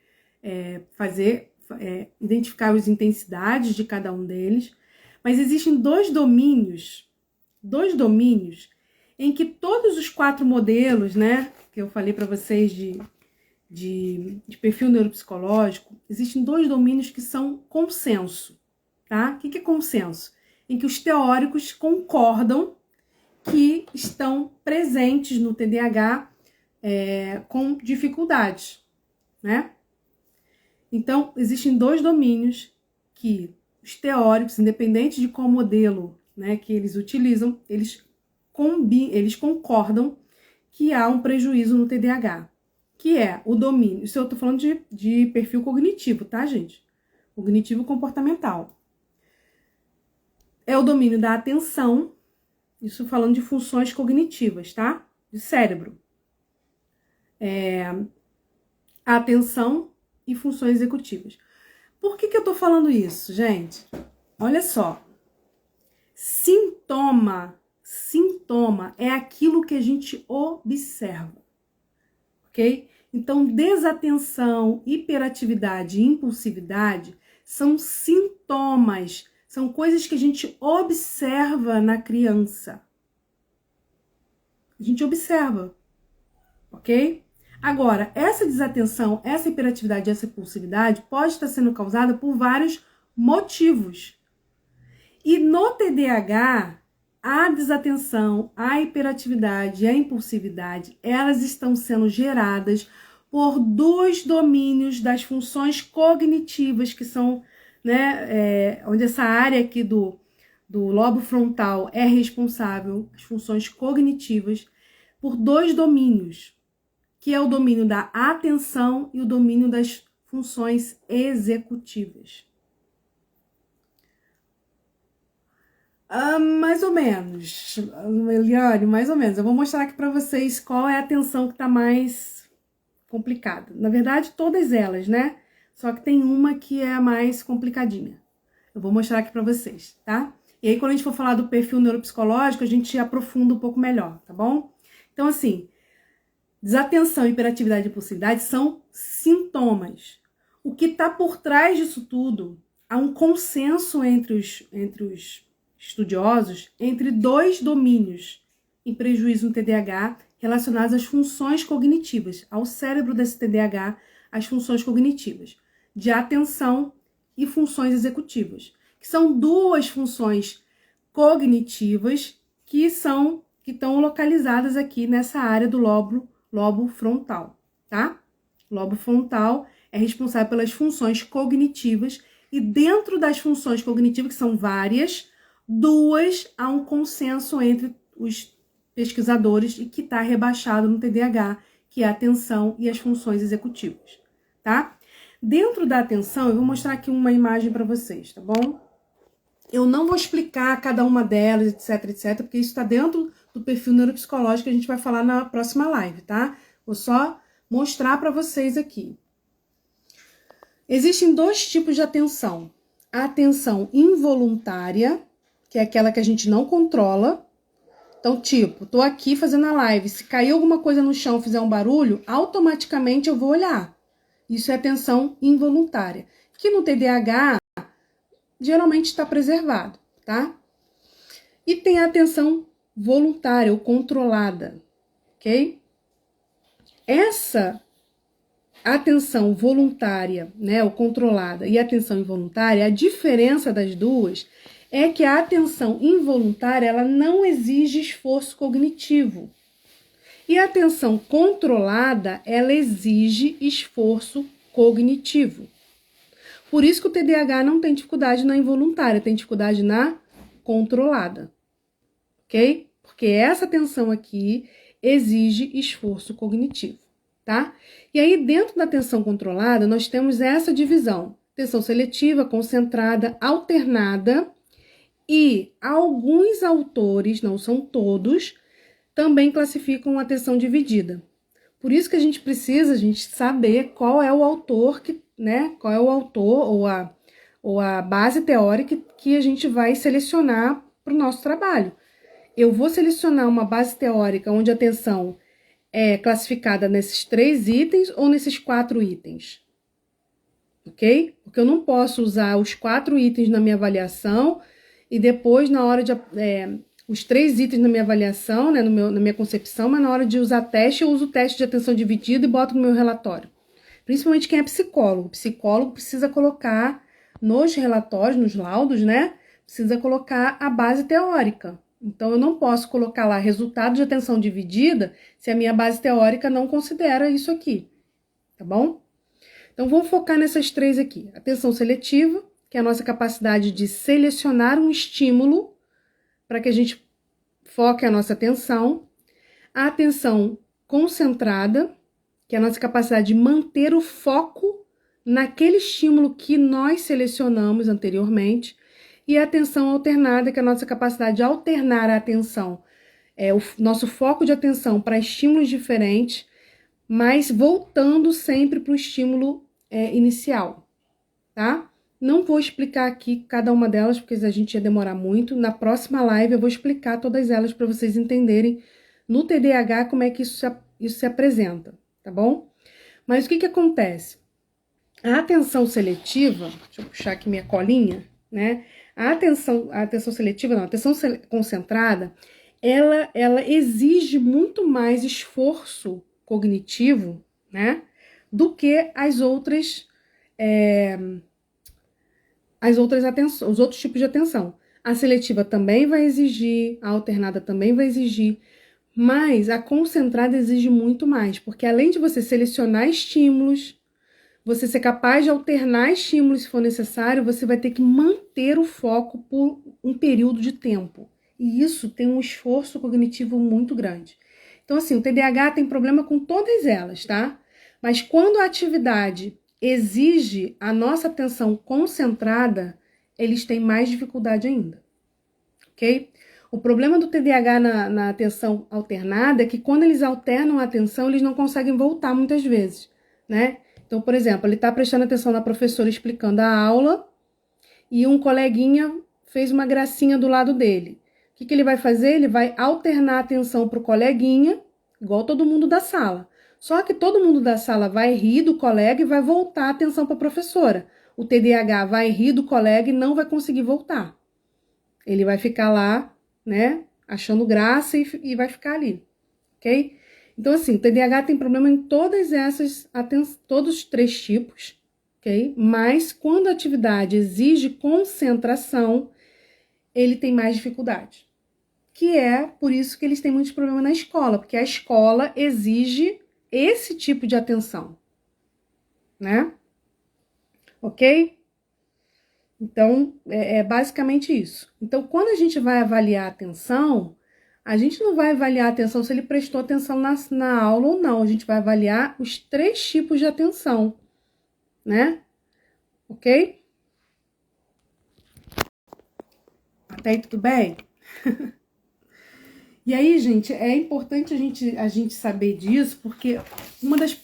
identificar as intensidades de cada um deles. Mas existem 2 domínios em que todos os 4 modelos, né? Que eu falei para vocês de perfil neuropsicológico, existem 2 domínios que são consenso, tá? O que é consenso? Em que os teóricos concordam que estão presentes no TDAH com dificuldades, né? Então, existem 2 domínios que os teóricos, independente de qual modelo, né, que eles utilizam, eles concordam que há um prejuízo no TDAH, que é o domínio, isso eu tô falando de perfil cognitivo, tá, gente? Cognitivo comportamental. É o domínio da atenção, isso falando de funções cognitivas, tá? De cérebro. Atenção e funções executivas. Por que eu tô falando isso, gente? Olha só. Sintoma é aquilo que a gente observa, ok? Então, desatenção, hiperatividade e impulsividade são sintomas, são coisas que a gente observa na criança. A gente observa, ok? Agora, essa desatenção, essa hiperatividade, essa impulsividade pode estar sendo causada por vários motivos. E no TDAH, a desatenção, a hiperatividade e a impulsividade, elas estão sendo geradas por 2 domínios das funções cognitivas, que são, né, onde essa área aqui do lobo frontal é responsável, as funções cognitivas, por 2 domínios, que é o domínio da atenção e o domínio das funções executivas. Mais ou menos, Eliane, mais ou menos. Eu vou mostrar aqui para vocês qual é a atenção que está mais complicada. Na verdade, todas elas, né? Só que tem uma que é a mais complicadinha. Eu vou mostrar aqui pra vocês, tá? E aí, quando a gente for falar do perfil neuropsicológico, a gente aprofunda um pouco melhor, tá bom? Então, assim, desatenção, hiperatividade e impulsividade são sintomas. O que está por trás disso tudo, há um consenso entre os estudiosos entre dois domínios em prejuízo no TDAH relacionados às funções cognitivas, ao cérebro desse TDAH, as funções cognitivas, de atenção e funções executivas, que são duas funções cognitivas que estão localizadas aqui nessa área do lobo frontal, tá? Lobo frontal é responsável pelas funções cognitivas e dentro das funções cognitivas, que são várias, duas há um consenso entre os pesquisadores e que está rebaixado no TDAH, que é a atenção e as funções executivas, tá? Dentro da atenção, eu vou mostrar aqui uma imagem para vocês, tá bom? Eu não vou explicar cada uma delas, etc, porque isso está dentro do perfil neuropsicológico que a gente vai falar na próxima live, tá? Vou só mostrar para vocês aqui. Existem dois tipos de atenção. A atenção involuntária, que é aquela que a gente não controla. Então, tipo, tô aqui fazendo a live, se cair alguma coisa no chão, fizer um barulho, automaticamente eu vou olhar. Isso é atenção involuntária, que no TDAH geralmente está preservado, tá? E tem a atenção voluntária ou controlada, ok? Essa atenção voluntária, né, ou controlada e a atenção involuntária, a diferença das duas é que a atenção involuntária, ela não exige esforço cognitivo. E a atenção controlada, ela exige esforço cognitivo. Por isso que o TDAH não tem dificuldade na involuntária, tem dificuldade na controlada, ok? Porque essa atenção aqui exige esforço cognitivo, tá? E aí, dentro da atenção controlada, nós temos essa divisão. Atenção seletiva, concentrada, alternada e alguns autores, não são todos, também classificam a atenção dividida. Por isso que a gente precisa saber qual é o autor que, né, qual é o autor ou a base teórica que a gente vai selecionar para o nosso trabalho. Eu vou selecionar uma base teórica onde a atenção é classificada nesses 3 itens ou nesses 4 itens, ok? Porque eu não posso usar os 4 itens na minha avaliação e depois na hora de... os 3 itens na minha avaliação, né, na minha concepção, mas na hora de usar teste, eu uso o teste de atenção dividida e boto no meu relatório. Principalmente quem é psicólogo. O psicólogo precisa colocar nos relatórios, nos laudos, né? Precisa colocar a base teórica. Então, eu não posso colocar lá resultado de atenção dividida se a minha base teórica não considera isso aqui, tá bom? Então, vamos focar nessas 3 aqui. Atenção seletiva, que é a nossa capacidade de selecionar um estímulo para que a gente foque a nossa atenção. A atenção concentrada, que é a nossa capacidade de manter o foco naquele estímulo que nós selecionamos anteriormente. E a atenção alternada, que é a nossa capacidade de alternar a atenção, o nosso foco de atenção para estímulos diferentes, mas voltando sempre para o estímulo inicial, tá? Não vou explicar aqui cada uma delas, porque a gente ia demorar muito. Na próxima live eu vou explicar todas elas para vocês entenderem no TDAH como é que isso se apresenta, tá bom? Mas o que acontece? A atenção seletiva, deixa eu puxar aqui minha colinha, né? A atenção seletiva, não, a atenção concentrada, ela exige muito mais esforço cognitivo, né? Do que os outros tipos de atenção. A seletiva também vai exigir, a alternada também vai exigir, mas a concentrada exige muito mais, porque além de você selecionar estímulos, você ser capaz de alternar estímulos se for necessário, você vai ter que manter o foco por um período de tempo. E isso tem um esforço cognitivo muito grande. Então, assim, o TDAH tem problema com todas elas, tá? Mas quando a atividade exige a nossa atenção concentrada, eles têm mais dificuldade ainda, ok? O problema do TDAH na atenção alternada é que quando eles alternam a atenção, eles não conseguem voltar muitas vezes, né? Então, por exemplo, ele está prestando atenção na professora explicando a aula e um coleguinha fez uma gracinha do lado dele. O que ele vai fazer? Ele vai alternar a atenção para o coleguinha, igual todo mundo da sala. Só que todo mundo da sala vai rir do colega e vai voltar a atenção para a professora. O TDAH vai rir do colega e não vai conseguir voltar. Ele vai ficar lá, né, achando graça e vai ficar ali, ok? Então, assim, o TDAH tem problema em todas todos os 3 tipos, ok? Mas quando a atividade exige concentração, ele tem mais dificuldade. Que é por isso que eles têm muitos problemas na escola, porque a escola exige esse tipo de atenção, né? Ok? Então, é basicamente isso. Então, quando a gente vai avaliar a atenção, a gente não vai avaliar a atenção se ele prestou atenção na aula ou não. A gente vai avaliar os 3 tipos de atenção, né? Ok? Até aí tudo bem? E aí, gente, é importante a gente saber disso, porque uma das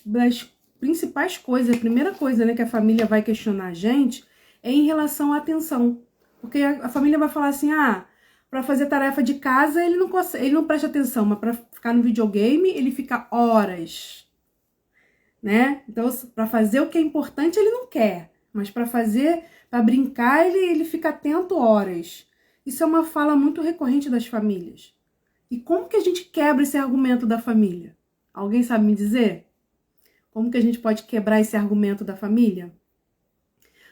principais coisas, a primeira coisa, né, que a família vai questionar a gente é em relação à atenção. Porque a família vai falar assim, para fazer tarefa de casa ele não presta atenção, mas para ficar no videogame ele fica horas, né? Então, para fazer o que é importante ele não quer, mas para brincar ele fica atento horas. Isso é uma fala muito recorrente das famílias. E como que a gente quebra esse argumento da família? Alguém sabe me dizer? Como que a gente pode quebrar esse argumento da família?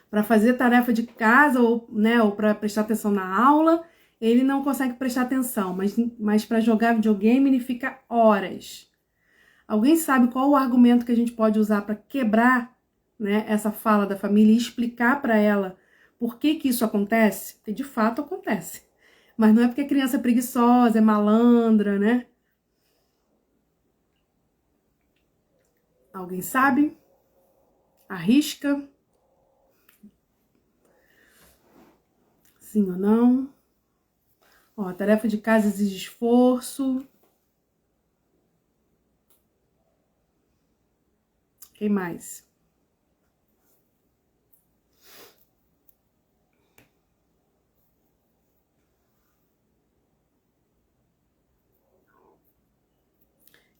Para fazer tarefa de casa ou para prestar atenção na aula, ele não consegue prestar atenção, mas para jogar videogame ele fica horas. Alguém sabe qual o argumento que a gente pode usar para quebrar, né, essa fala da família e explicar para ela por que isso acontece? Porque de fato acontece. Mas não é porque a criança é preguiçosa, é malandra, né? Alguém sabe? Arrisca? Sim ou não? Ó, a tarefa de casa exige esforço. Quem mais?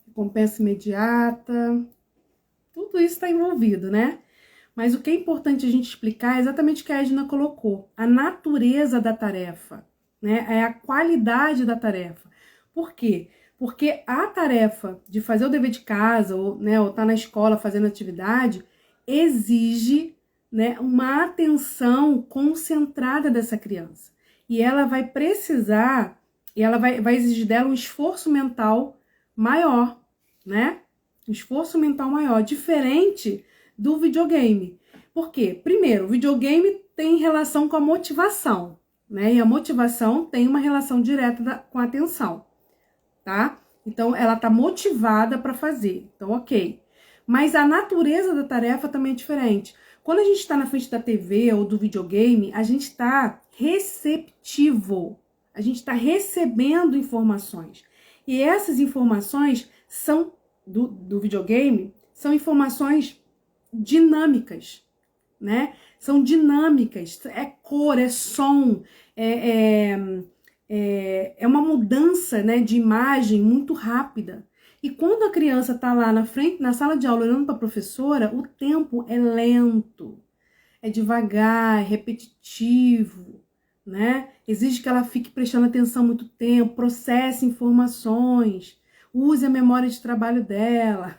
Recompensa imediata. Tudo isso está envolvido, né? Mas o que é importante a gente explicar é exatamente o que a Edna colocou. A natureza da tarefa, né? É a qualidade da tarefa. Por quê? Porque a tarefa de fazer o dever de casa, ou tá na escola fazendo atividade, exige, né, uma atenção concentrada dessa criança. E ela vai precisar, e ela vai exigir dela um esforço mental maior, né? Um esforço mental maior, diferente do videogame. Por quê? Primeiro, o videogame tem relação com a motivação, né? E a motivação tem uma relação direta com a atenção, tá? Então, ela tá motivada para fazer. Então, ok. Mas a natureza da tarefa também é diferente. Quando a gente está na frente da TV ou do videogame, a gente está receptivo. A gente está recebendo informações. E essas informações são do videogame, são informações dinâmicas, né? São dinâmicas, é cor, é som, é uma mudança, né, de imagem muito rápida. E quando a criança está lá na frente, na sala de aula, olhando para a professora, o tempo é lento, é devagar, é repetitivo, né? Exige que ela fique prestando atenção muito tempo, processe informações, use a memória de trabalho dela.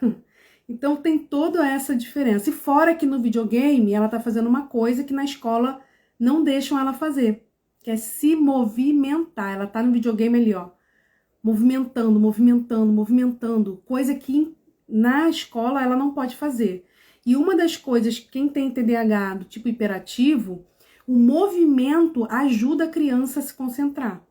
Então tem toda essa diferença. E fora que no videogame ela tá fazendo uma coisa que na escola não deixam ela fazer, que é se movimentar. Ela tá no videogame ali, ó, movimentando, movimentando, movimentando, coisa que na escola ela não pode fazer. E uma das coisas, quem tem TDAH do tipo hiperativo, o movimento ajuda a criança a se concentrar.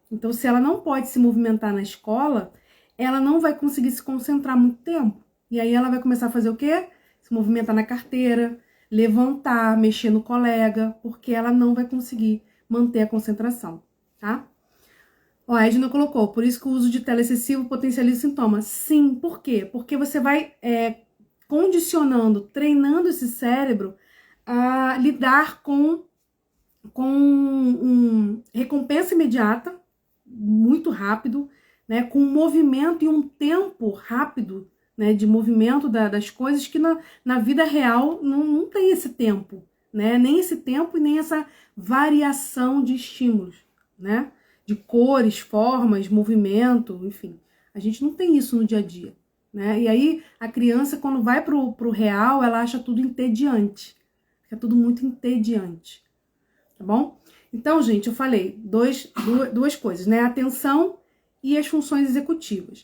Então, se ela não pode se movimentar na escola, ela não vai conseguir se concentrar muito tempo. E aí ela vai começar a fazer o quê? Se movimentar na carteira, levantar, mexer no colega, porque ela não vai conseguir manter a concentração, tá? Ó, a Edna colocou, por isso que o uso de tela excessivo potencializa sintomas. Sim, por quê? Porque você vai condicionando, treinando esse cérebro a lidar com recompensa imediata, muito rápido, né, com um movimento e um tempo rápido, né, de movimento das coisas que na vida real não tem esse tempo, né, nem esse tempo e nem essa variação de estímulos, né, de cores, formas, movimento, enfim. A gente não tem isso no dia a dia, né, e aí a criança, quando vai pro real, ela acha tudo entediante, fica tudo muito entediante, tá bom? Então, gente, eu falei duas coisas, né? A atenção e as funções executivas.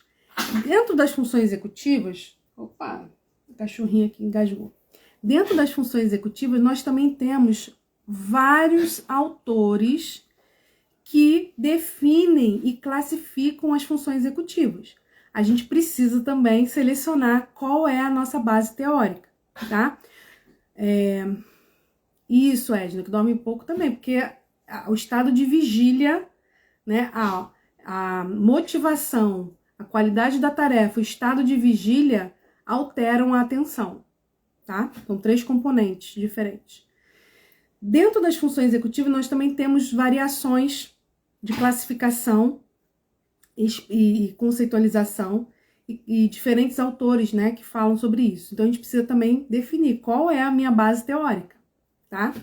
Dentro das funções executivas, opa, o cachorrinho aqui engasgou. Dentro das funções executivas, nós também temos vários autores que definem e classificam as funções executivas. A gente precisa também selecionar qual é a nossa base teórica, tá? Isso, Edna, que dorme pouco também, porque o estado de vigília, né, a motivação, a qualidade da tarefa, o estado de vigília alteram a atenção, tá? São 3 componentes diferentes. Dentro das funções executivas, nós também temos variações de classificação e conceitualização e diferentes autores, né, que falam sobre isso. Então, a gente precisa também definir qual é a minha base teórica, tá?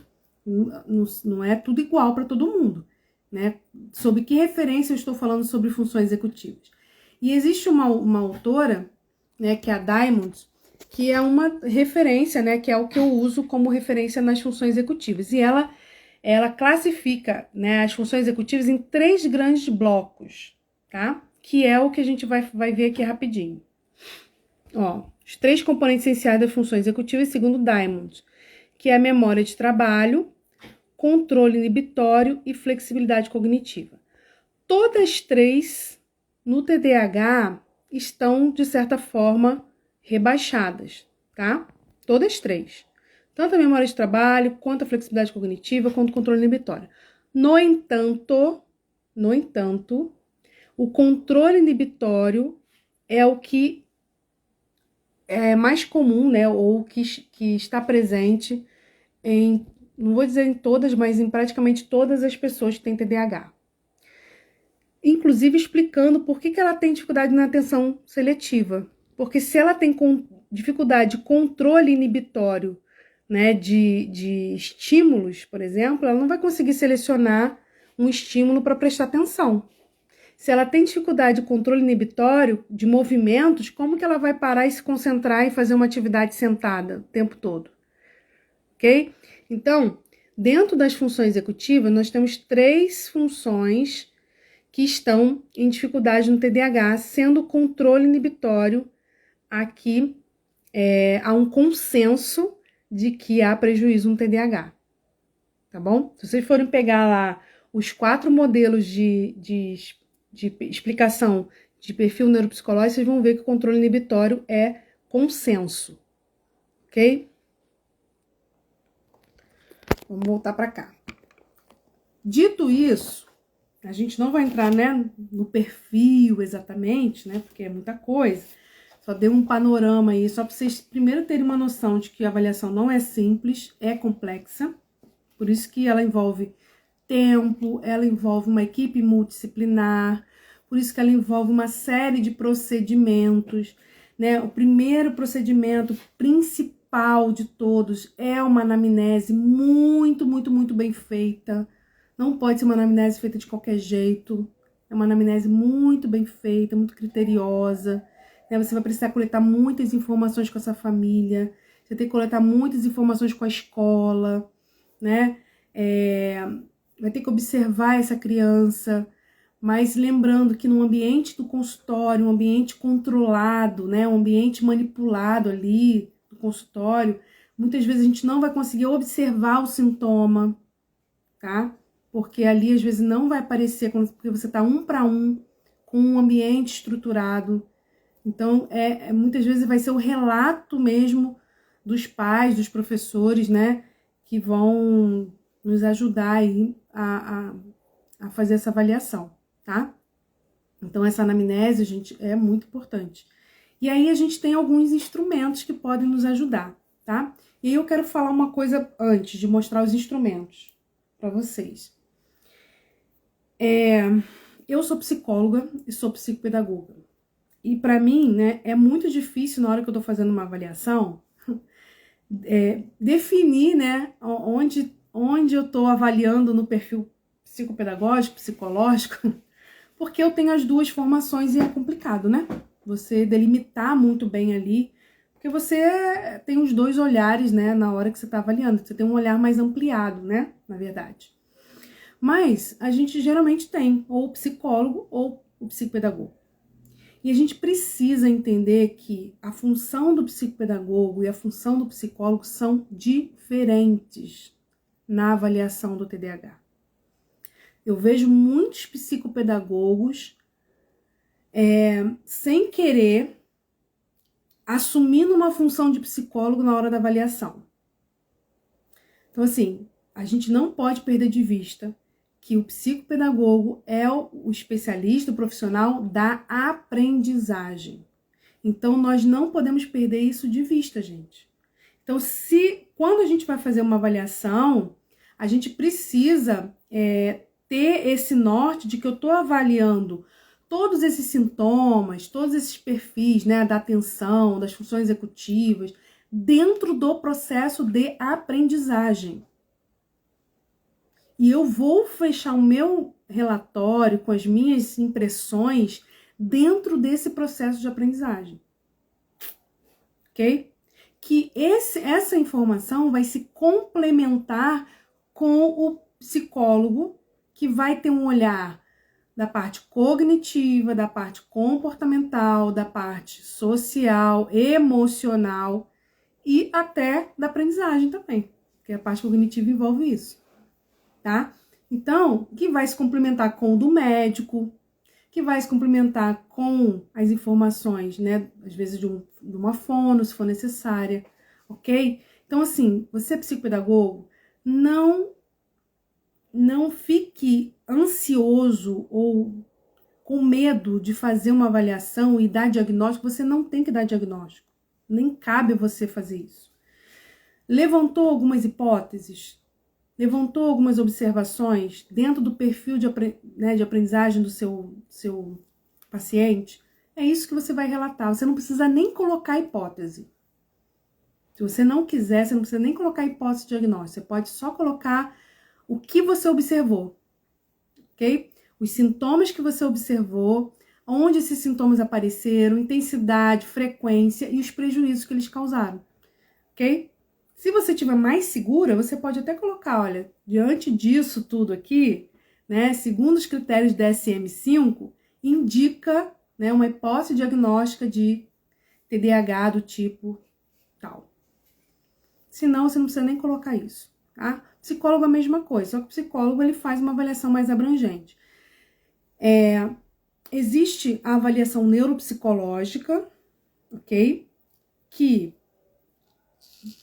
Não é tudo igual para todo mundo, né? Sobre que referência eu estou falando sobre funções executivas. E existe uma autora, né, que é a Diamond, que é uma referência, né, que é o que eu uso como referência nas funções executivas. E ela classifica, né, as funções executivas em 3 grandes blocos, tá? Que é o que a gente vai ver aqui rapidinho. Ó, os 3 componentes essenciais das funções executivas, segundo Diamond, que é a memória de trabalho, controle inibitório e flexibilidade cognitiva. Todas 3 no TDAH estão, de certa forma, rebaixadas, tá? Todas 3. Tanto a memória de trabalho, quanto a flexibilidade cognitiva, quanto o controle inibitório. No entanto, o controle inibitório é o que é mais comum, né? Ou que está presente em, não vou dizer em todas, mas em praticamente todas as pessoas que têm TDAH. Inclusive explicando por que ela tem dificuldade na atenção seletiva. Porque se ela tem dificuldade de controle inibitório, né, de estímulos, por exemplo, ela não vai conseguir selecionar um estímulo para prestar atenção. Se ela tem dificuldade de controle inibitório de movimentos, como que ela vai parar e se concentrar e fazer uma atividade sentada o tempo todo? Ok? Então, dentro das funções executivas, nós temos 3 funções que estão em dificuldade no TDAH, sendo o controle inibitório aqui há um consenso de que há prejuízo no TDAH, tá bom? Se vocês forem pegar lá os 4 modelos de explicação de perfil neuropsicológico, vocês vão ver que o controle inibitório é consenso, ok? Vamos voltar para cá. Dito isso, a gente não vai entrar, né, no perfil exatamente, né, porque é muita coisa. Só dei um panorama aí, só para vocês primeiro terem uma noção de que a avaliação não é simples, é complexa. Por isso que ela envolve tempo, ela envolve uma equipe multidisciplinar, por isso que ela envolve uma série de procedimentos, né? O primeiro procedimento principal de todos é uma anamnese muito, muito, muito bem feita. Não pode ser uma anamnese feita de qualquer jeito. É uma anamnese muito bem feita, muito criteriosa. Né? Você vai precisar coletar muitas informações com essa família. Você tem que coletar muitas informações com a escola, né? Vai ter que observar essa criança, mas lembrando que no ambiente do consultório, um ambiente controlado, né? Um ambiente manipulado ali do consultório, muitas vezes a gente não vai conseguir observar o sintoma, tá? Porque ali às vezes não vai aparecer, porque você tá 1 para 1 com um ambiente estruturado. Então, muitas vezes vai ser o relato mesmo dos pais, dos professores, né? Que vão nos ajudar aí a fazer essa avaliação, tá? Então, essa anamnese, gente, é muito importante. E aí, a gente tem alguns instrumentos que podem nos ajudar, tá? E aí, eu quero falar uma coisa antes de mostrar os instrumentos para vocês. Eu sou psicóloga e sou psicopedagoga. E para mim, né, é muito difícil na hora que eu tô fazendo uma avaliação, definir, né, onde eu tô avaliando no perfil psicopedagógico, psicológico, porque eu tenho as duas formações e é complicado, né? Você delimitar muito bem ali, porque você tem os dois olhares, né, na hora que você tá avaliando. Você tem um olhar mais ampliado, né, na verdade. Mas a gente geralmente tem ou o psicólogo ou o psicopedagogo. E a gente precisa entender que a função do psicopedagogo e a função do psicólogo são diferentes na avaliação do TDAH. Eu vejo muitos psicopedagogos sem querer assumindo uma função de psicólogo na hora da avaliação. Então, assim, a gente não pode perder de vista que o psicopedagogo é o especialista, o profissional da aprendizagem. Então, nós não podemos perder isso de vista, gente. Então, quando a gente vai fazer uma avaliação, a gente precisa ter esse norte de que eu estou avaliando todos esses sintomas, todos esses perfis, né, da atenção, das funções executivas, dentro do processo de aprendizagem. E eu vou fechar o meu relatório com as minhas impressões dentro desse processo de aprendizagem. Ok? Que essa informação vai se complementar com o psicólogo, que vai ter um olhar da parte cognitiva, da parte comportamental, da parte social, emocional e até da aprendizagem também, porque a parte cognitiva envolve isso. Tá? Então, que vai se complementar com o do médico, que vai se complementar com as informações, né, às vezes de uma fono, se for necessária, ok? Então, assim, você psicopedagogo, não fique ansioso ou com medo de fazer uma avaliação e dar diagnóstico. Você não tem que dar diagnóstico, nem cabe a você fazer isso. Levantou algumas hipóteses? Levantou algumas observações dentro do perfil de aprendizagem do seu paciente? É isso que você vai relatar. Você não precisa nem colocar hipótese. Se você não quiser, você não precisa nem colocar hipótese diagnóstica. Você pode só colocar o que você observou, ok? Os sintomas que você observou, onde esses sintomas apareceram, intensidade, frequência e os prejuízos que eles causaram, ok? Se você estiver mais segura, você pode até colocar, olha, diante disso tudo aqui, né, segundo os critérios DSM-5, indica, né, uma hipótese diagnóstica de TDAH do tipo tal. Senão, você não precisa nem colocar isso, tá? Psicólogo é a mesma coisa, só que o psicólogo ele faz uma avaliação mais abrangente. Existe a avaliação neuropsicológica, ok? Que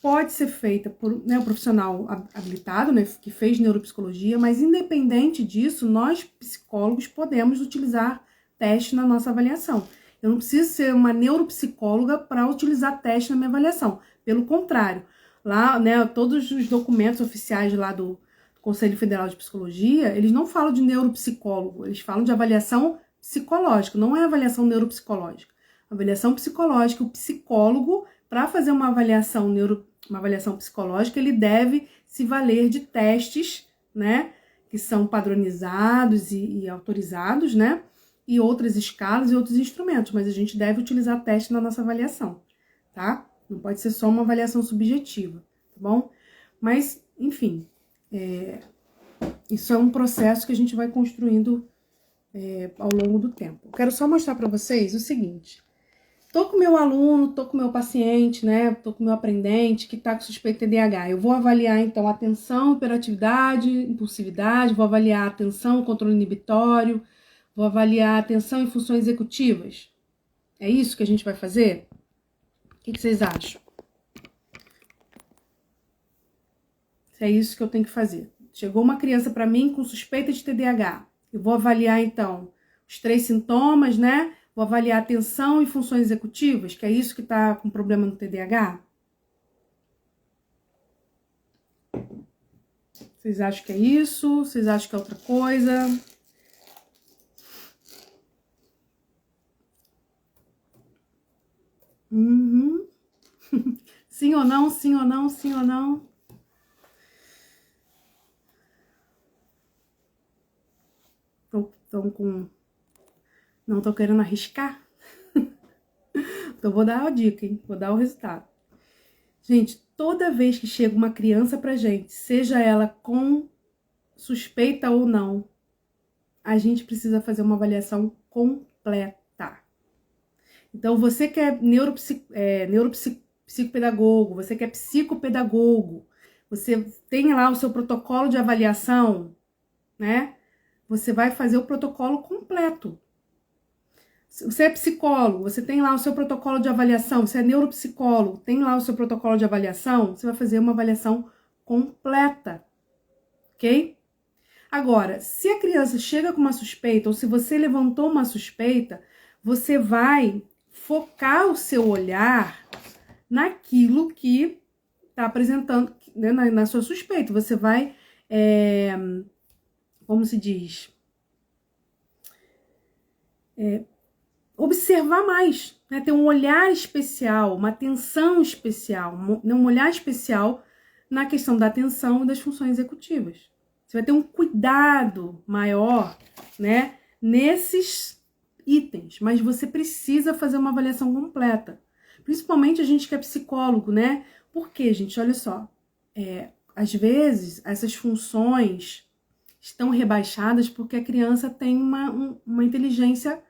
pode ser feita por um profissional habilitado, né, que fez neuropsicologia, mas independente disso, nós psicólogos podemos utilizar teste na nossa avaliação. Eu não preciso ser uma neuropsicóloga para utilizar teste na minha avaliação. Pelo contrário, lá, né, todos os documentos oficiais lá do Conselho Federal de Psicologia, eles não falam de neuropsicólogo, eles falam de avaliação psicológica, não é avaliação neuropsicológica. Avaliação psicológica, o psicólogo, para fazer uma avaliação psicológica, ele deve se valer de testes, né, que são padronizados e autorizados, né, e outras escalas e outros instrumentos, mas a gente deve utilizar teste na nossa avaliação, tá? Não pode ser só uma avaliação subjetiva, tá bom? Mas, enfim, isso é um processo que a gente vai construindo ao longo do tempo. Eu quero só mostrar para vocês o seguinte. Tô com meu aluno, tô com meu paciente, né? Tô com meu aprendente que tá com suspeita de TDAH. Eu vou avaliar, então, atenção, hiperatividade, impulsividade, vou avaliar atenção, controle inibitório, vou avaliar atenção e funções executivas. É isso que a gente vai fazer? O que vocês acham? Se é isso que eu tenho que fazer. Chegou uma criança para mim com suspeita de TDAH. Eu vou avaliar, então, os 3 sintomas, né? Vou avaliar atenção e funções executivas, que é isso que está com problema no TDAH. Vocês acham que é isso? Vocês acham que é outra coisa? Uhum. Sim ou não? Sim ou não? Sim ou não? Estão com... Não estão querendo arriscar? Então vou dar a dica, hein? Vou dar o resultado. Gente, toda vez que chega uma criança pra gente, seja ela com suspeita ou não, a gente precisa fazer uma avaliação completa. Então, você que é neuropsicopedagogo, você que é psicopedagogo, você tem lá o seu protocolo de avaliação, né? Você vai fazer o protocolo completo. Você é psicólogo, você tem lá o seu protocolo de avaliação, você é neuropsicólogo, tem lá o seu protocolo de avaliação, você vai fazer uma avaliação completa, ok? Agora, se a criança chega com uma suspeita, ou se você levantou uma suspeita, você vai focar o seu olhar naquilo que está apresentando, né, na sua suspeita. Você vai, como se diz, observar mais, né? Ter um olhar especial, uma atenção especial, um olhar especial na questão da atenção e das funções executivas. Você vai ter um cuidado maior, né, nesses itens, mas você precisa fazer uma avaliação completa. Principalmente a gente que é psicólogo, né? Porque, gente, olha só, às vezes essas funções estão rebaixadas porque a criança tem uma inteligência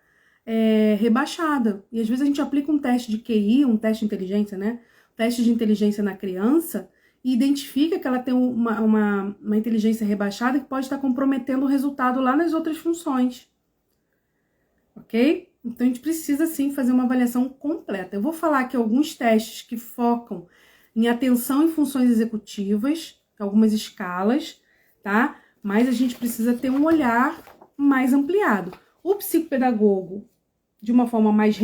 rebaixada. E às vezes a gente aplica um teste de QI, um teste de inteligência, né? Teste de inteligência na criança e identifica que ela tem uma inteligência rebaixada que pode estar comprometendo o resultado lá nas outras funções. Ok? Então a gente precisa sim fazer uma avaliação completa. Eu vou falar aqui alguns testes que focam em atenção e funções executivas, algumas escalas, tá? Mas a gente precisa ter um olhar mais ampliado. O psicopedagogo, de uma forma mais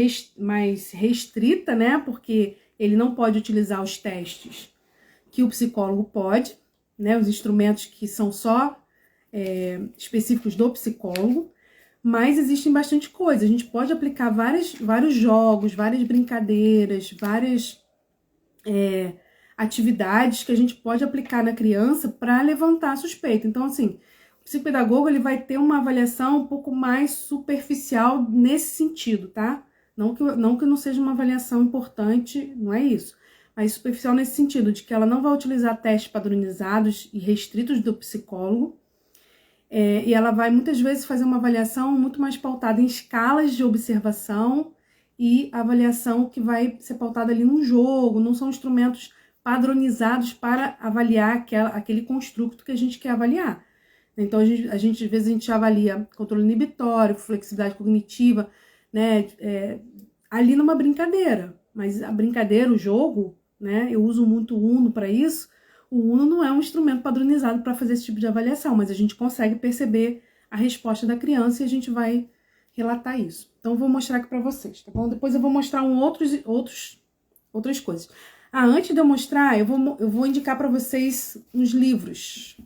restrita, né? Porque ele não pode utilizar os testes que o psicólogo pode, né? Os instrumentos que são só específicos do psicólogo, mas existem bastante coisa. A gente pode aplicar vários jogos, várias brincadeiras, várias atividades que a gente pode aplicar na criança para levantar a suspeita. Então, assim, o psicopedagogo ele vai ter uma avaliação um pouco mais superficial nesse sentido, tá? Não que não seja uma avaliação importante, não é isso. Mas superficial nesse sentido, de que ela não vai utilizar testes padronizados e restritos do psicólogo, e ela vai muitas vezes fazer uma avaliação muito mais pautada em escalas de observação e avaliação que vai ser pautada ali num jogo, não são instrumentos padronizados para avaliar aquele construto que a gente quer avaliar. Então, às vezes a gente avalia controle inibitório, flexibilidade cognitiva, né, ali numa brincadeira. Mas a brincadeira, o jogo, né, eu uso muito o Uno para isso. O Uno não é um instrumento padronizado para fazer esse tipo de avaliação, mas a gente consegue perceber a resposta da criança e a gente vai relatar isso. Então, eu vou mostrar aqui para vocês, tá bom? Depois eu vou mostrar outras coisas. Antes de eu mostrar, eu vou indicar para vocês uns livros,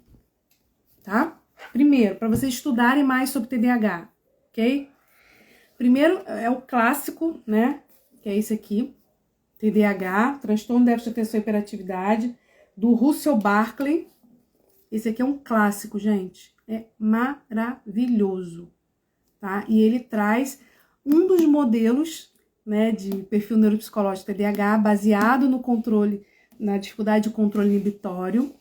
tá? Primeiro, para vocês estudarem mais sobre TDAH, ok? Primeiro é o clássico, né? Que é esse aqui, TDAH, Transtorno de Déficit de Atenção e Hiperatividade, do Russell Barkley. Esse aqui é um clássico, gente. É maravilhoso, tá? E ele traz um dos modelos, né, de perfil neuropsicológico TDAH baseado no controle, na dificuldade de controle inibitório,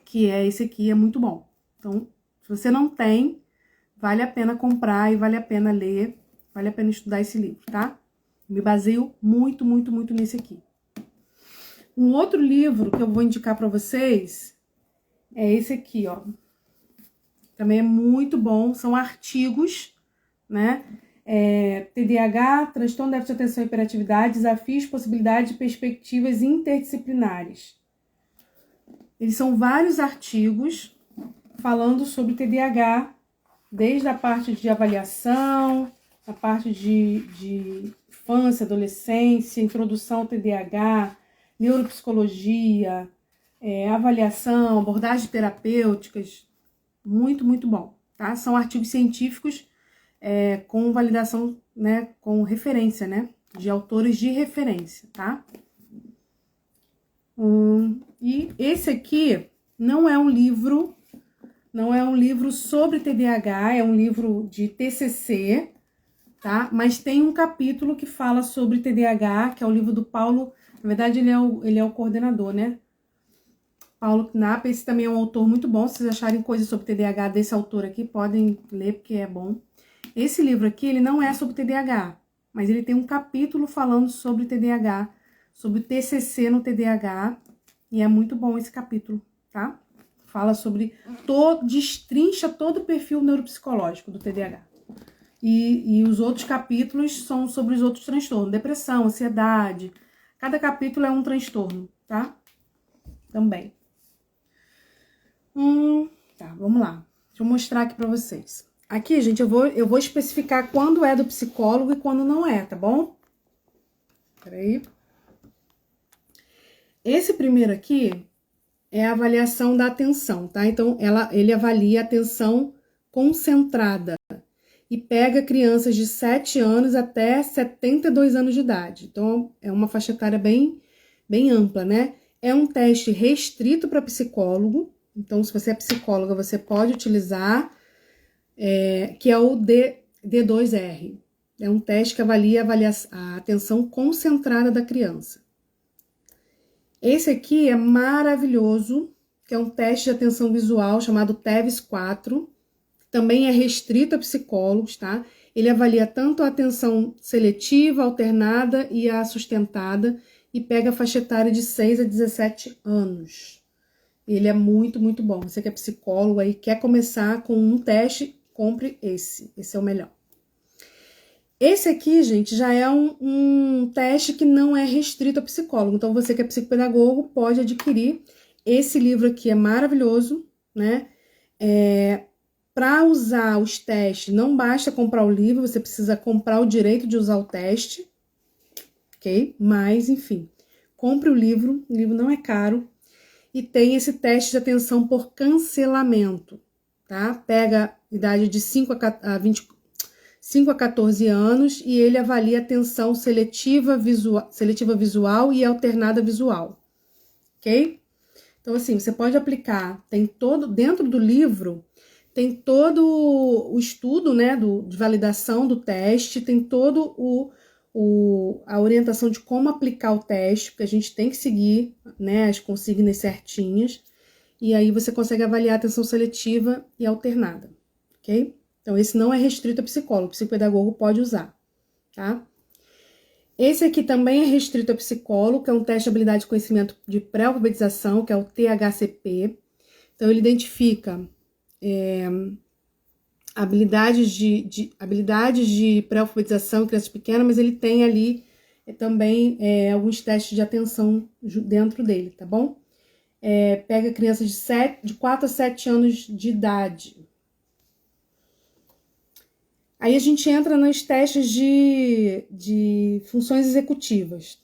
que é esse aqui, é muito bom. Então, se você não tem, vale a pena comprar e vale a pena ler, vale a pena estudar esse livro, tá? Me baseio muito, muito, muito nesse aqui. Um outro livro que eu vou indicar para vocês é esse aqui, ó. Também é muito bom, são artigos, né? TDAH, Transtorno de Déficit de Atenção e Hiperatividade, Desafios, Possibilidades e Perspectivas Interdisciplinares. Eles são vários artigos falando sobre TDAH desde a parte de avaliação, a parte de infância, adolescência, introdução ao TDAH, neuropsicologia, avaliação, abordagens terapêuticas, muito, muito bom, tá? São artigos científicos com validação, né, com referência, né, de autores de referência, tá? E esse aqui não é um livro sobre TDAH, é um livro de TCC, tá? Mas tem um capítulo que fala sobre TDAH, que é o livro do Paulo, na verdade ele é o coordenador, né? Paulo Knapp, esse também é um autor muito bom, se vocês acharem coisas sobre TDAH desse autor aqui, podem ler porque é bom. Esse livro aqui, ele não é sobre TDAH, mas ele tem um capítulo falando sobre TDAH, sobre TCC no TDAH, e é muito bom esse capítulo, tá? Fala sobre, destrincha todo o perfil neuropsicológico do TDAH. E os outros capítulos são sobre os outros transtornos, depressão, ansiedade. Cada capítulo é um transtorno, tá? Também. Tá, vamos lá. Deixa eu mostrar aqui pra vocês. Aqui, gente, eu vou especificar quando é do psicólogo e quando não é, tá bom? Peraí. Esse primeiro aqui é a avaliação da atenção, tá? Então, ele avalia a atenção concentrada e pega crianças de 7 anos até 72 anos de idade. Então, é uma faixa etária bem ampla, né? É um teste restrito para psicólogo. Então, se você é psicóloga, você pode utilizar, que é o D2R. É um teste que avalia a atenção concentrada da criança. Esse aqui é maravilhoso, que é um teste de atenção visual chamado TEVS-4. Também é restrito a psicólogos, tá? Ele avalia tanto a atenção seletiva, alternada e a sustentada e pega a faixa etária de 6 a 17 anos. Ele é muito, muito bom. Você que é psicólogo aí, quer começar com um teste, compre esse. Esse é o melhor. Esse aqui, gente, já é um teste que não é restrito a psicólogo. Então, você que é psicopedagogo pode adquirir. Esse livro aqui é maravilhoso, né? Para usar os testes, não basta comprar o livro, você precisa comprar o direito de usar o teste, ok? Mas, enfim, compre o livro não é caro. E tem esse teste de atenção por cancelamento, tá? Pega idade de 5 a 14 anos e ele avalia atenção seletiva visual e alternada visual, ok? Então, assim, você pode aplicar, dentro do livro, tem todo o estudo, né, de validação do teste, tem todo a orientação de como aplicar o teste, porque a gente tem que seguir, né, as consignas certinhas, e aí você consegue avaliar a atenção seletiva e alternada, ok? Então, esse não é restrito a psicólogo, o psicopedagogo pode usar, tá? Esse aqui também é restrito a psicólogo, que é um teste de habilidade de conhecimento de pré-alfabetização, que é o THCP. Então, ele identifica habilidades de pré-alfabetização em crianças pequenas, mas ele tem ali também alguns testes de atenção dentro dele, tá bom? Pega crianças de 4 a 7 anos de idade. Aí a gente entra nos testes de funções executivas.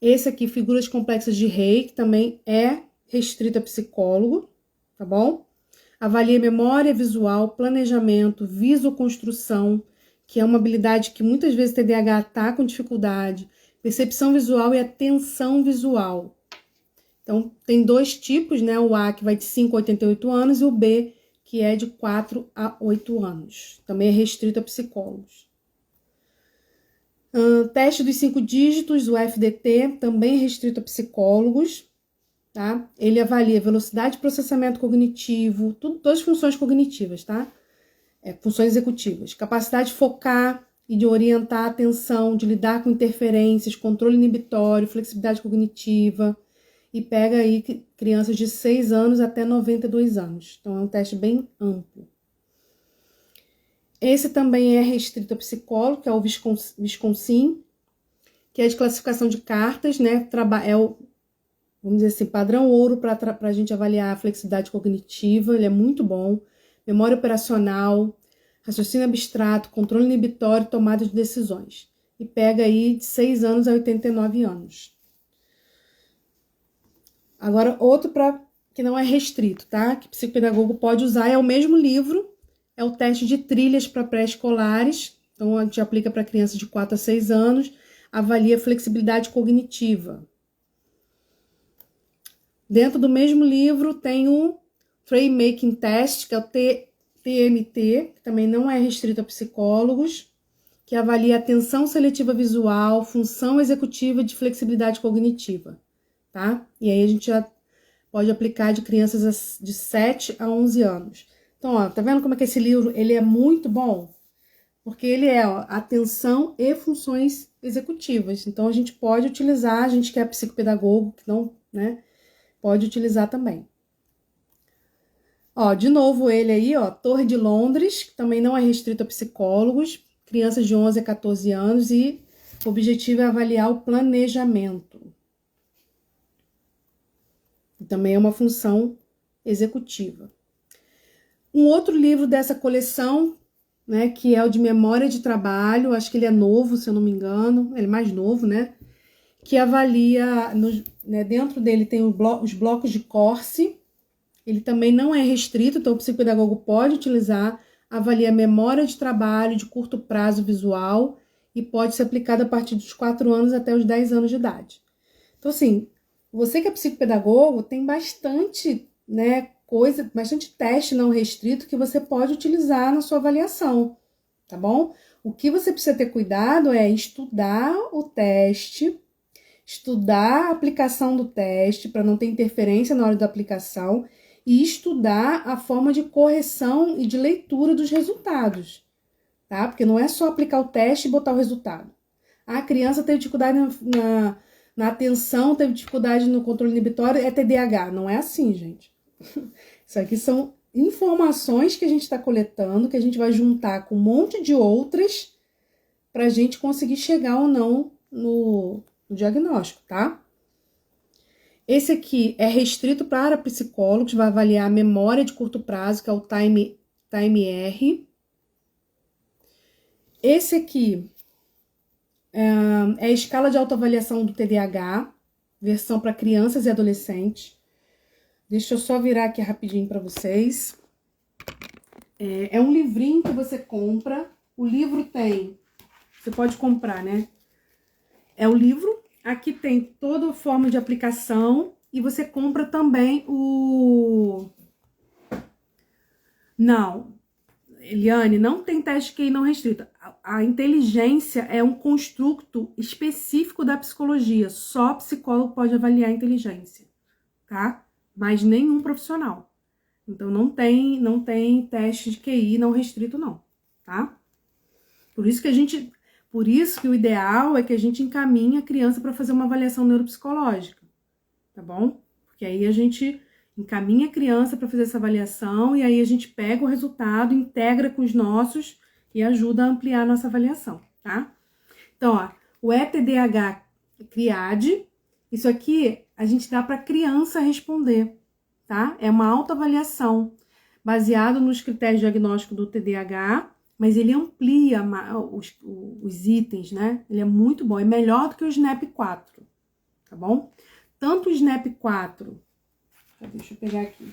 Esse aqui, figuras complexas de Rey, que também é restrito a psicólogo, tá bom? Avalia memória visual, planejamento, visoconstrução, que é uma habilidade que muitas vezes o TDAH está com dificuldade, percepção visual e atenção visual. Então, tem 2 tipos, né? O A, que vai de 5 a 88 anos, e o B, que é de 4 a 8 anos. Também é restrito a psicólogos. Teste dos 5 dígitos, o FDT, também é restrito a psicólogos. Tá? Ele avalia velocidade de processamento cognitivo, todas as funções cognitivas, tá? Funções executivas. Capacidade de focar e de orientar a atenção, de lidar com interferências, controle inibitório, flexibilidade cognitiva. E pega aí crianças de 6 anos até 92 anos. Então, é um teste bem amplo. Esse também é restrito a psicólogo, que é o Wisconsin, que é de classificação de cartas, né? Vamos dizer assim, padrão ouro para a gente avaliar a flexibilidade cognitiva. Ele é muito bom. Memória operacional, raciocínio abstrato, controle inibitório e tomada de decisões. E pega aí de 6 anos a 89 anos. Agora, outro que não é restrito, tá? Que psicopedagogo pode usar, é o mesmo livro, é o teste de trilhas para pré-escolares. Então, a gente aplica para crianças de 4 a 6 anos, avalia flexibilidade cognitiva. Dentro do mesmo livro tem o Frame Making Test, que é o TMT, que também não é restrito a psicólogos, que avalia atenção seletiva visual, função executiva de flexibilidade cognitiva, tá? E aí a gente já pode aplicar de crianças de 7 a 11 anos. Então, ó, tá vendo como é que esse livro, ele é muito bom? Porque ele é, ó, atenção e funções executivas. Então, a gente pode utilizar, a gente que é psicopedagogo, que não, né, pode utilizar também. Ó, de novo ele aí, ó, Torre de Londres, que também não é restrito a psicólogos, crianças de 11 a 14 anos, e o objetivo é avaliar o planejamento. E também é uma função executiva. Um outro livro dessa coleção, né, que é o de memória de trabalho, acho que ele é novo, se eu não me engano, ele é mais novo, né, que avalia, né, dentro dele tem os blocos de Corse. Ele também não é restrito, então o psicopedagogo pode utilizar, avalia memória de trabalho de curto prazo visual e pode ser aplicado a partir dos 4 anos até os 10 anos de idade. Então, assim, você que é psicopedagogo, tem bastante, né, bastante teste não restrito que você pode utilizar na sua avaliação, tá bom? O que você precisa ter cuidado é estudar o teste, estudar a aplicação do teste para não ter interferência na hora da aplicação e estudar a forma de correção e de leitura dos resultados, tá? Porque não é só aplicar o teste e botar o resultado. A criança teve dificuldade na atenção, teve dificuldade no controle inibitório, é TDAH. Não é assim, gente. Isso aqui são informações que a gente está coletando, que a gente vai juntar com um monte de outras para a gente conseguir chegar ou não no diagnóstico, tá? Esse aqui é restrito para psicólogos, vai avaliar a memória de curto prazo, que é o Time-R. Esse aqui é a escala de autoavaliação do TDAH, versão para crianças e adolescentes. Deixa eu só virar aqui rapidinho para vocês. É um livrinho que você compra. O livro tem... Você pode comprar, né? É o livro. Aqui tem toda a forma de aplicação e você compra também o... Não, Eliane, não tem teste QI não restrito. A inteligência é um construto específico da psicologia. Só psicólogo pode avaliar a inteligência, tá? Mas nenhum profissional. Então, não tem teste de QI não restrito, não, tá? Por isso que o ideal é que a gente encaminhe a criança para fazer uma avaliação neuropsicológica, tá bom? Porque aí a gente encaminha a criança para fazer essa avaliação e aí a gente pega o resultado, integra com os nossos e ajuda a ampliar a nossa avaliação, tá? Então, ó, o ETDH CRIAD, isso aqui a gente dá para a criança responder, tá? É uma autoavaliação baseado nos critérios diagnósticos do TDAH, mas ele amplia os itens, né? Ele é muito bom, é melhor do que o SNAP-4, tá bom? Tanto o SNAP-4, deixa eu pegar aqui.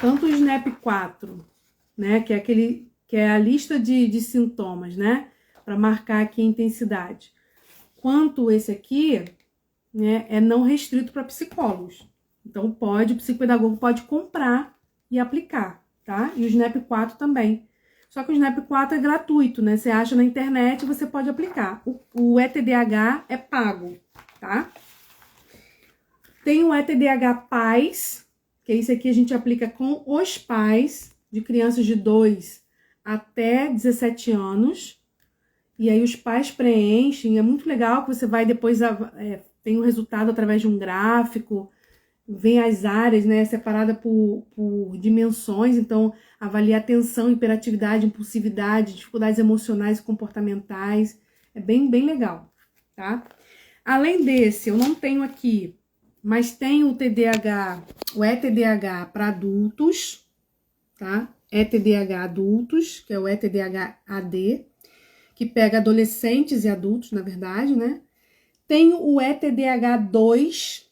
Tanto o SNAP-4, né, que é a lista de sintomas, né, para marcar aqui a intensidade, quanto esse aqui, né, é não restrito para psicólogos. Então, o psicopedagogo pode comprar e aplicar, tá? E o SNAP-4 também. Só que o SNAP-4 é gratuito, né? Você acha na internet e você pode aplicar. O ETDH é pago, tá? Tem o ETDH Pais, que esse aqui a gente aplica com os pais de crianças de 2 até 17 anos. E aí os pais preenchem, é muito legal que você vai depois, tem um resultado através de um gráfico, vem as áreas, né, separada por dimensões, então avalia atenção, hiperatividade, impulsividade, dificuldades emocionais e comportamentais, é bem legal, tá? Além desse, eu não tenho aqui, mas tem o TDAH, o ETDH para adultos, tá? É TDAH adultos, que é o ETDAH-AD, que pega adolescentes e adultos, na verdade, né? Tem o ETDAH2,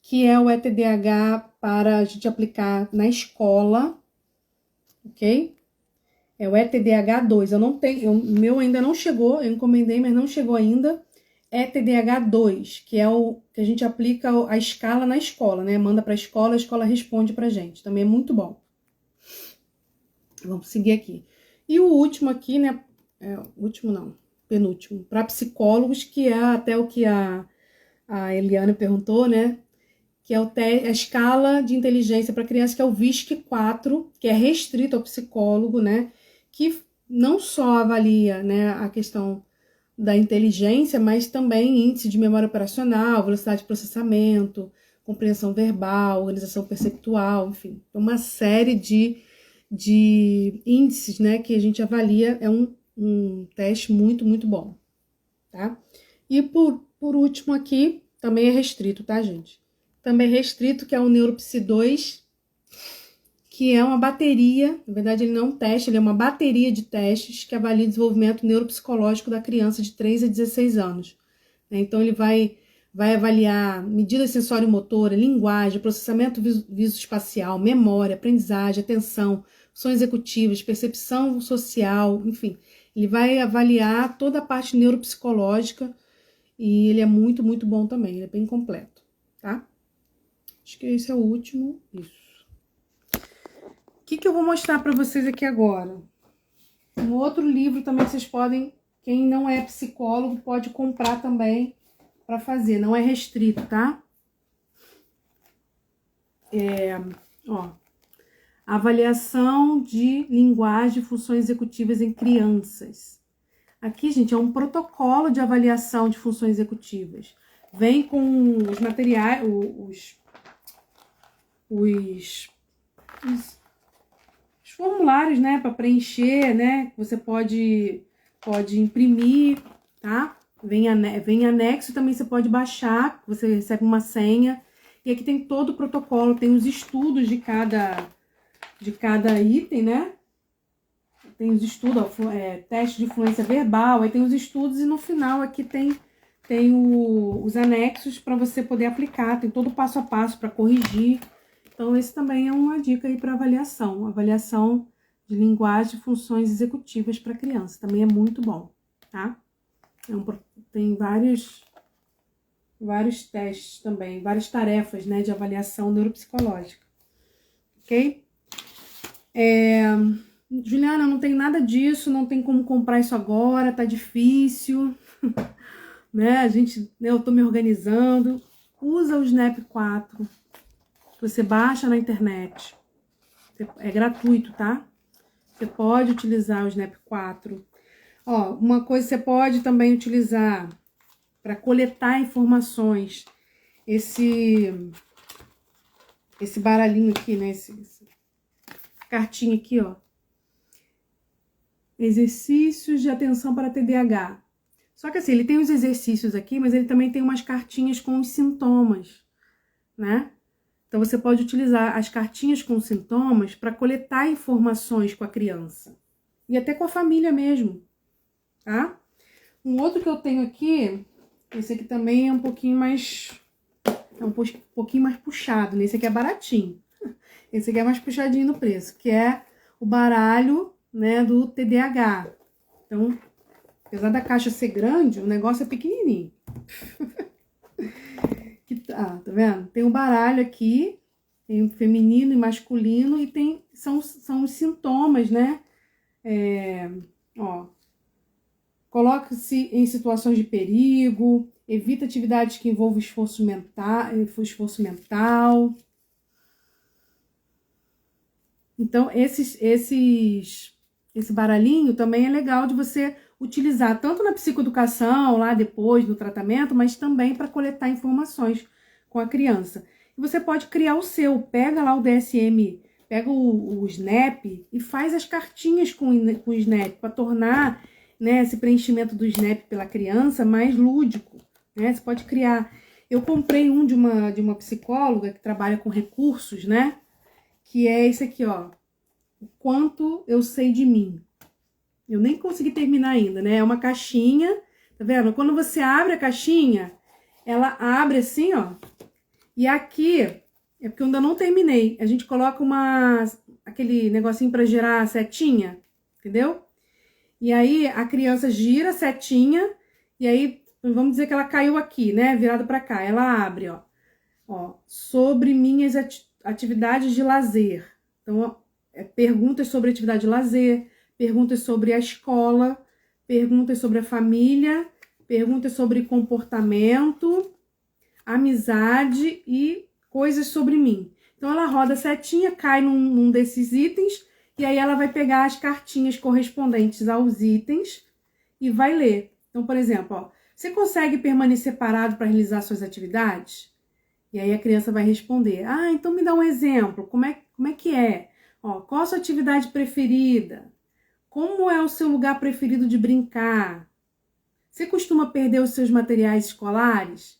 que é o ETDAH para a gente aplicar na escola, ok? É o ETDAH2. Eu não tenho, o meu ainda não chegou, eu encomendei, mas não chegou ainda. ETDAH2, que é o que a gente aplica a escala na escola, né? Manda para a escola responde pra gente. Também é muito bom. Vamos seguir aqui. E o último aqui, né? Último não, penúltimo, para psicólogos, que é até o que a Eliane perguntou, né? Que é a escala de inteligência para criança, que é o VISC-4, que é restrito ao psicólogo, né? Que não só avalia, né, a questão da inteligência, mas também índice de memória operacional, velocidade de processamento, compreensão verbal, organização perceptual, enfim, uma série de índices, né, que a gente avalia. É um teste muito, muito bom, tá? E por último aqui, também é restrito, tá, gente? Também é restrito, que é o Neuropsi 2, que é uma bateria, na verdade ele não é um teste, ele é uma bateria de testes que avalia o desenvolvimento neuropsicológico da criança de 3 a 16 anos. Então ele vai avaliar medida sensório-motora, linguagem, processamento visoespacial, memória, aprendizagem, atenção, funções executivas, percepção social, enfim. Ele vai avaliar toda a parte neuropsicológica e ele é muito, muito bom também, ele é bem completo, tá? Acho que esse é o último, isso. O que eu vou mostrar para vocês aqui agora? Um outro livro também que vocês podem, quem não é psicólogo, pode comprar também para fazer, não é restrito, tá? Avaliação de linguagem e funções executivas em crianças. Aqui, gente, é um protocolo de avaliação de funções executivas. Vem com os materiais, os formulários, né, para preencher, né? Você pode imprimir, tá? Vem anexo, também você pode baixar, você recebe uma senha. E aqui tem todo o protocolo, tem os estudos de cada item, né? Tem os estudos, teste de fluência verbal, aí tem os estudos e no final aqui tem os anexos para você poder aplicar, tem todo o passo a passo para corrigir. Então, esse também é uma dica aí para avaliação de linguagem e funções executivas para criança. Também é muito bom, tá? Tem vários testes também, várias tarefas, né, de avaliação neuropsicológica, ok? Juliana, não tem nada disso, não tem como comprar isso agora, tá difícil, né? Eu tô me organizando. Usa o Snap 4. Você baixa na internet. É gratuito, tá? Você pode utilizar o Snap 4. Ó, uma coisa você pode também utilizar para coletar informações. Esse baralhinho aqui, né? Essa cartinha aqui, ó. Exercícios de atenção para TDAH. Só que assim, ele tem os exercícios aqui, mas ele também tem umas cartinhas com os sintomas, né? Então, você pode utilizar as cartinhas com sintomas para coletar informações com a criança. E até com a família mesmo, tá? Um outro que eu tenho aqui, esse aqui também é um pouquinho mais... pouquinho mais puxado, né? Esse aqui é baratinho. Esse aqui é mais puxadinho no preço, que é o baralho, né, do TDAH. Então, apesar da caixa ser grande, o negócio é pequenininho. Tá vendo? Tem um baralho aqui, tem o feminino e masculino, e são os sintomas, né? Coloque-se em situações de perigo, evita atividades que envolvam esforço mental. Então, esse baralhinho também é legal de você utilizar tanto na psicoeducação, lá depois, no tratamento, mas também para coletar informações com a criança. E você pode criar o seu, pega lá o DSM, pega o Snap e faz as cartinhas com o Snap, para tornar, né, esse preenchimento do Snap pela criança mais lúdico, né? Você pode criar. Eu comprei um de uma psicóloga que trabalha com recursos, né? Que é esse aqui, ó. o quanto eu sei de mim. Eu nem consegui terminar ainda, né? É uma caixinha, tá vendo? Quando você abre a caixinha, ela abre assim, ó. E aqui, é porque eu ainda não terminei. A gente coloca aquele negocinho pra girar a setinha, entendeu? E aí a criança gira a setinha, e aí vamos dizer que ela caiu aqui, né? Virada pra cá. Ela abre, ó. Ó, sobre minhas atividades de lazer. Então, ó, perguntas sobre atividade de lazer, perguntas sobre a escola, perguntas sobre a família, perguntas sobre comportamento, amizade e coisas sobre mim. Então, ela roda a setinha, cai num desses itens, e aí ela vai pegar as cartinhas correspondentes aos itens e vai ler. Então, por exemplo, ó, você consegue permanecer parado para realizar suas atividades? E aí a criança vai responder, ah, então me dá um exemplo, como é que é? Ó, qual a sua atividade preferida? Como é o seu lugar preferido de brincar? Você costuma perder os seus materiais escolares?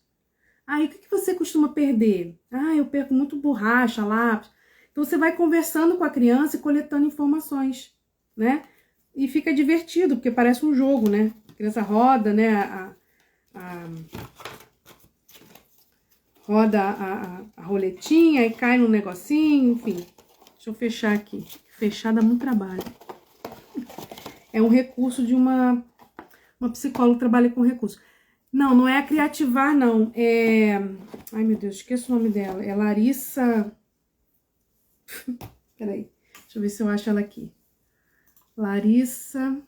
Ah, e o que você costuma perder? Ah, eu perco muito borracha, lápis. Então você vai conversando com a criança e coletando informações, né? E fica divertido, porque parece um jogo, né? A criança roda, né? Roda a roletinha e cai num negocinho, enfim. Deixa eu fechar aqui. Fechar dá muito trabalho. É um recurso de uma psicóloga que trabalha com recurso. Não, não é a Criativar, não. É... Ai, meu Deus, esqueço o nome dela. É Larissa... Peraí, deixa eu ver se eu acho ela aqui. Larissa...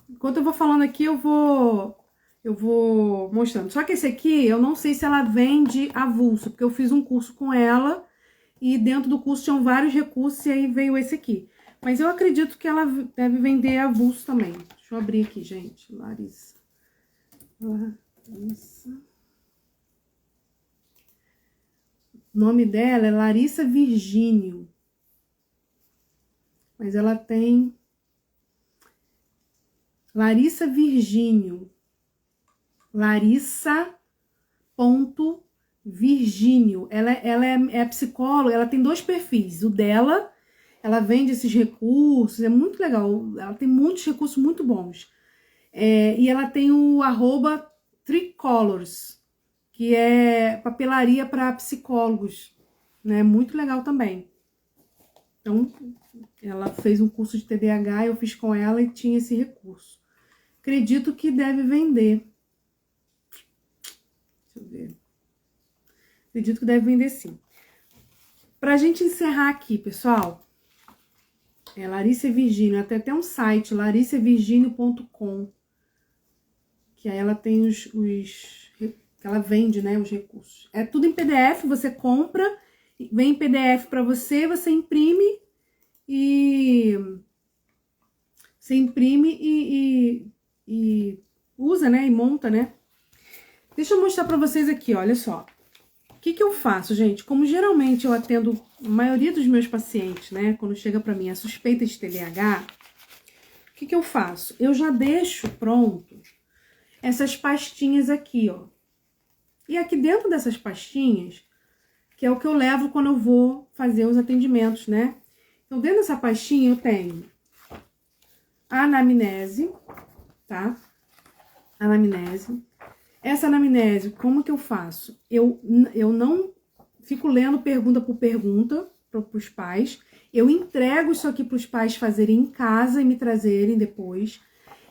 Enquanto eu vou falando aqui, eu vou mostrando. Só que esse aqui, eu não sei se ela vende avulso, porque eu fiz um curso com ela e dentro do curso tinham vários recursos e aí veio esse aqui. Mas eu acredito que ela deve vender avulso também. Deixa eu abrir aqui, gente. Larissa. O nome dela é Larissa Virgínio. Mas ela tem... Larissa Virgínio. Larissa.Virgínio. Ela é psicóloga, ela tem 2 perfis. O dela, ela vende esses recursos, é muito legal. Ela tem muitos recursos muito bons. E ela tem o @Tricolors, que é papelaria para psicólogos, né? Muito legal também. Então, ela fez um curso de TDAH, eu fiz com ela e tinha esse recurso. Acredito que deve vender. Deixa eu ver. Acredito que deve vender sim. Pra gente encerrar aqui, pessoal, Larissa Virgínio, até um site, larissavirginio.com, que aí ela tem que ela vende, né, os recursos. É tudo em PDF, você compra, vem em PDF para você, você imprime e usa, né, e monta, né. Deixa eu mostrar para vocês aqui, olha só. O que eu faço, gente? Como geralmente eu atendo a maioria dos meus pacientes, né? Quando chega pra mim a suspeita de TDAH, o que eu faço? Eu já deixo pronto essas pastinhas aqui, ó. E aqui dentro dessas pastinhas, que é o que eu levo quando eu vou fazer os atendimentos, né? Então, dentro dessa pastinha eu tenho a anamnese, tá? Anamnese. Essa anamnese, como que eu faço? Eu não fico lendo pergunta por pergunta para os pais. Eu entrego isso aqui para os pais fazerem em casa e me trazerem depois.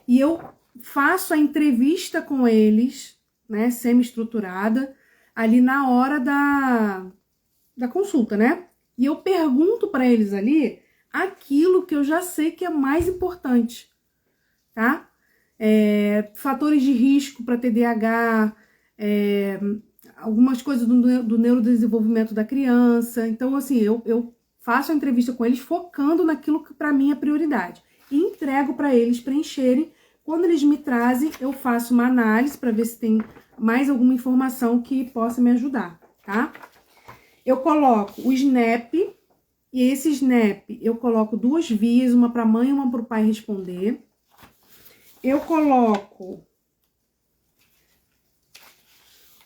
E eu faço a entrevista com eles, né, semi-estruturada, ali na hora da consulta, né? E eu pergunto para eles ali aquilo que eu já sei que é mais importante, tá? Fatores de risco para TDAH, algumas coisas do neurodesenvolvimento da criança. Então, assim, eu faço a entrevista com eles focando naquilo que para mim é prioridade. E entrego para eles preencherem. Quando eles me trazem, eu faço uma análise para ver se tem mais alguma informação que possa me ajudar, tá? Eu coloco o SNAP, e esse SNAP eu coloco 2 vias, uma para a mãe e uma para o pai responder. Eu coloco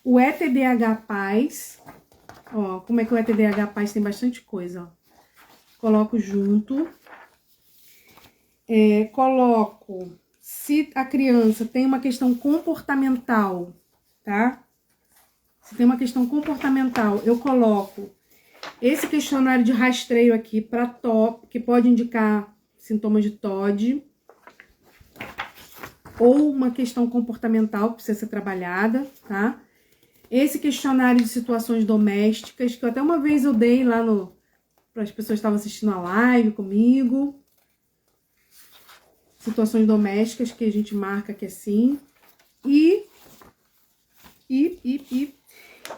o ETDH Paz, Ó, como é que o ETDH Paz tem bastante coisa, ó. Coloco junto. Coloco, se a criança tem uma questão comportamental, tá? Se tem uma questão comportamental, eu coloco esse questionário de rastreio aqui para TOD, que pode indicar sintomas de TOD, ou uma questão comportamental que precisa ser trabalhada, tá? Esse questionário de situações domésticas, que até uma vez eu dei lá para as pessoas que estavam assistindo a live comigo. Situações domésticas que a gente marca aqui assim. E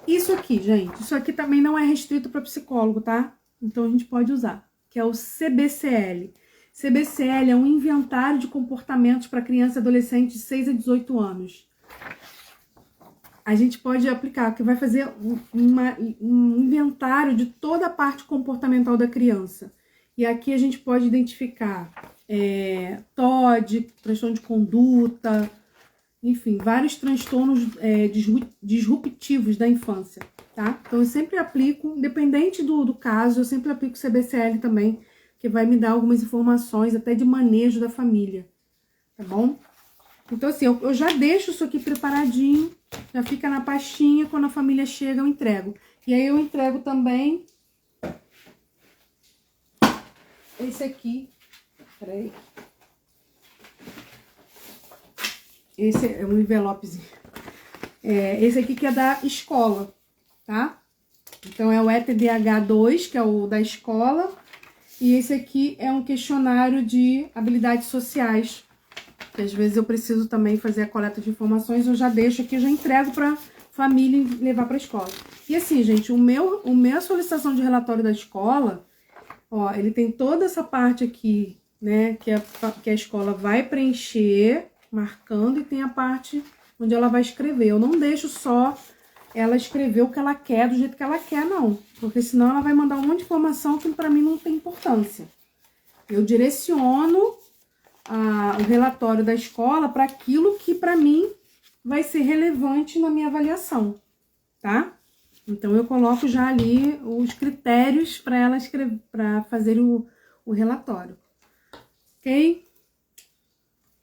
isso aqui, gente. Isso aqui também não é restrito para psicólogo, tá? Então a gente pode usar, que é o CBCL. CBCL é um inventário de comportamentos para criança e adolescente de 6 a 18 anos. A gente pode aplicar, que vai fazer um inventário de toda a parte comportamental da criança. E aqui a gente pode identificar TOD, transtorno de conduta, enfim, vários transtornos disruptivos da infância, tá? Então eu sempre aplico, independente do caso, eu sempre aplico o CBCL também, que vai me dar algumas informações até de manejo da família, tá bom? Então assim, eu já deixo isso aqui preparadinho, já fica na pastinha, quando a família chega eu entrego. E aí eu entrego também esse aqui, peraí. Esse é um envelopezinho. Esse aqui que é da escola, tá? Então é o ETDH2, que é o da escola. E esse aqui é um questionário de habilidades sociais, que às vezes eu preciso também fazer a coleta de informações, eu já deixo aqui, eu já entrego para família levar para a escola. E assim, gente, o minha solicitação de relatório da escola, ó, ele tem toda essa parte aqui, né, que a escola vai preencher, marcando, e tem a parte onde ela vai escrever. Eu não deixo só ela escrever o que ela quer, do jeito que ela quer, não. Porque senão ela vai mandar um monte de informação que pra mim não tem importância. Eu direciono o relatório da escola para aquilo que pra mim vai ser relevante na minha avaliação, tá? Então eu coloco já ali os critérios para ela escrever, para fazer o relatório. Ok?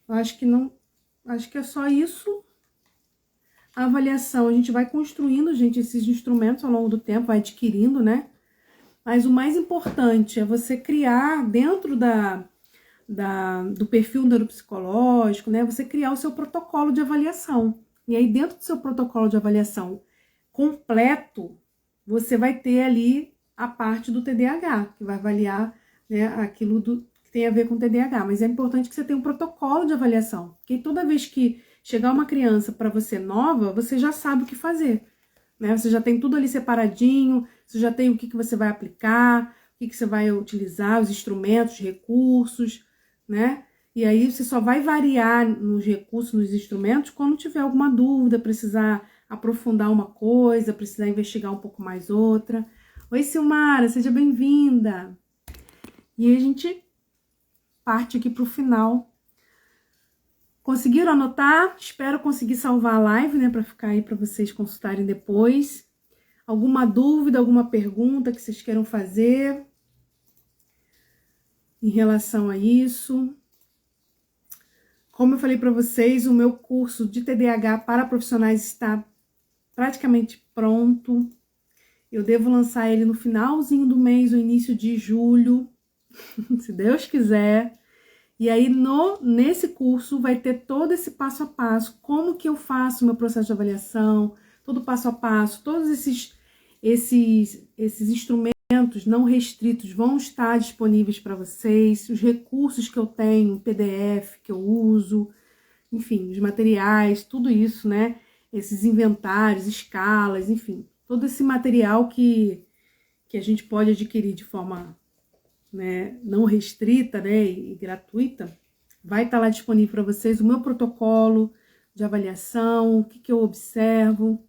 Acho que é só isso. A avaliação, a gente vai construindo, gente, esses instrumentos ao longo do tempo, vai adquirindo, né? Mas o mais importante é você criar dentro do perfil neuropsicológico, né? Você criar o seu protocolo de avaliação. E aí, dentro do seu protocolo de avaliação completo, você vai ter ali a parte do TDAH, que vai avaliar, né, aquilo que tem a ver com TDAH. Mas é importante que você tenha um protocolo de avaliação, porque toda vez que chegar uma criança para você nova, você já sabe o que fazer, né? Você já tem tudo ali separadinho, você já tem o que você vai aplicar, o que você vai utilizar, os instrumentos, recursos, né? E aí você só vai variar nos recursos, nos instrumentos, quando tiver alguma dúvida, precisar aprofundar uma coisa, precisar investigar um pouco mais outra. Oi, Silmara, seja bem-vinda! E aí a gente parte aqui para o final. Conseguiram anotar? Espero conseguir salvar a live, né, para ficar aí para vocês consultarem depois. Alguma dúvida, alguma pergunta que vocês queiram fazer em relação a isso? Como eu falei para vocês, o meu curso de TDAH para profissionais está praticamente pronto. Eu devo lançar ele no finalzinho do mês, no início de julho, se Deus quiser. E aí, nesse curso, vai ter todo esse passo a passo, como que eu faço o meu processo de avaliação, todo passo a passo, todos esses instrumentos não restritos vão estar disponíveis para vocês, os recursos que eu tenho, PDF que eu uso, enfim, os materiais, tudo isso, né? Esses inventários, escalas, enfim, todo esse material que a gente pode adquirir de forma, né, não restrita, né, e gratuita, vai estar lá disponível para vocês o meu protocolo de avaliação, o que eu observo,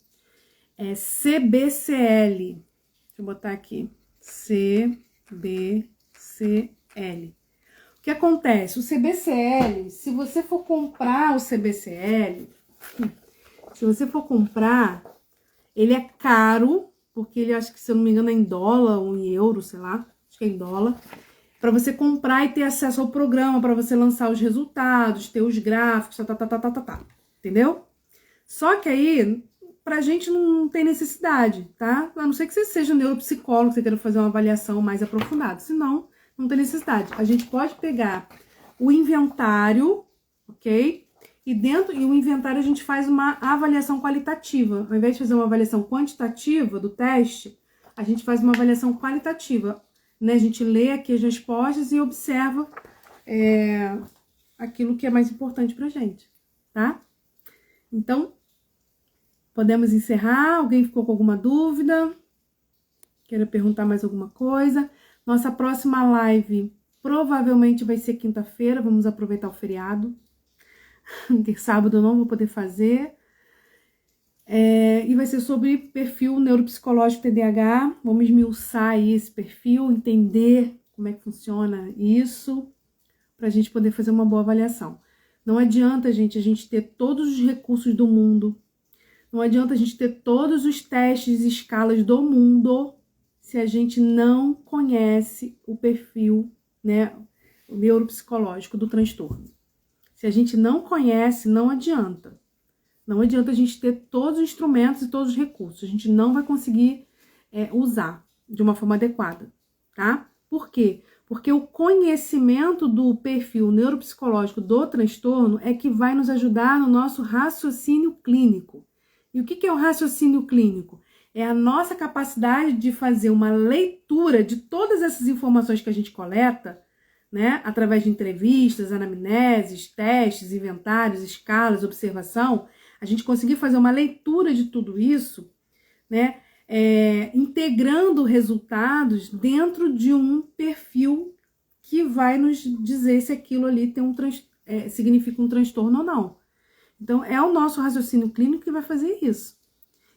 é CBCL, deixa eu botar aqui, CBCL. O que acontece? O CBCL, se você for comprar o CBCL, ele é caro, porque ele acho que, se eu não me engano, é em dólar ou em euro, sei lá, acho que é em dólar, para você comprar e ter acesso ao programa, para você lançar os resultados, ter os gráficos, entendeu? Só que aí, pra gente não tem necessidade, tá? A não ser que você seja neuropsicólogo, você queira fazer uma avaliação mais aprofundada, senão, não tem necessidade. A gente pode pegar o inventário, ok? E o inventário a gente faz uma avaliação qualitativa. Ao invés de fazer uma avaliação quantitativa do teste, a gente faz uma avaliação qualitativa, né? A gente lê aqui as respostas e observa aquilo que é mais importante pra gente, tá? Então, podemos encerrar. Alguém ficou com alguma dúvida? Queira perguntar mais alguma coisa? Nossa próxima live provavelmente vai ser quinta-feira. Vamos aproveitar o feriado. Porque sábado eu não vou poder fazer. E vai ser sobre perfil neuropsicológico TDAH. Vamos esmiuçar aí esse perfil, entender como é que funciona isso, para a gente poder fazer uma boa avaliação. Não adianta, gente, a gente ter todos os recursos do mundo. Não adianta a gente ter todos os testes e escalas do mundo se a gente não conhece o perfil, né, o neuropsicológico do transtorno. Se a gente não conhece, não adianta. Não adianta a gente ter todos os instrumentos e todos os recursos. A gente não vai conseguir usar de uma forma adequada, tá? Por quê? Porque o conhecimento do perfil neuropsicológico do transtorno é que vai nos ajudar no nosso raciocínio clínico. E o que é o raciocínio clínico? É a nossa capacidade de fazer uma leitura de todas essas informações que a gente coleta, né, através de entrevistas, anamneses, testes, inventários, escalas, observação, a gente conseguir fazer uma leitura de tudo isso, né, integrando resultados dentro de um perfil que vai nos dizer se aquilo ali tem significa um transtorno ou não. Então, é o nosso raciocínio clínico que vai fazer isso.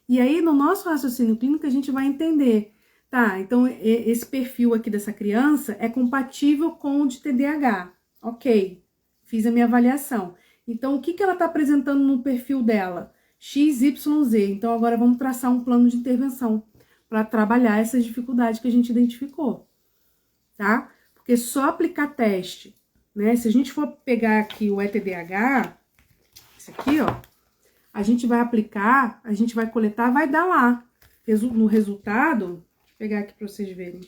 E aí, no nosso raciocínio clínico, a gente vai entender, tá, então esse perfil aqui dessa criança é compatível com o de TDAH. Ok, fiz a minha avaliação. Então, o que ela está apresentando no perfil dela? X, Y, Z. Então, agora vamos traçar um plano de intervenção para trabalhar essas dificuldades que a gente identificou, tá? Porque só aplicar teste, né? Se a gente for pegar aqui o ETDAH, esse aqui, ó, a gente vai aplicar, a gente vai coletar, vai dar lá. No resultado, deixa eu pegar aqui para vocês verem.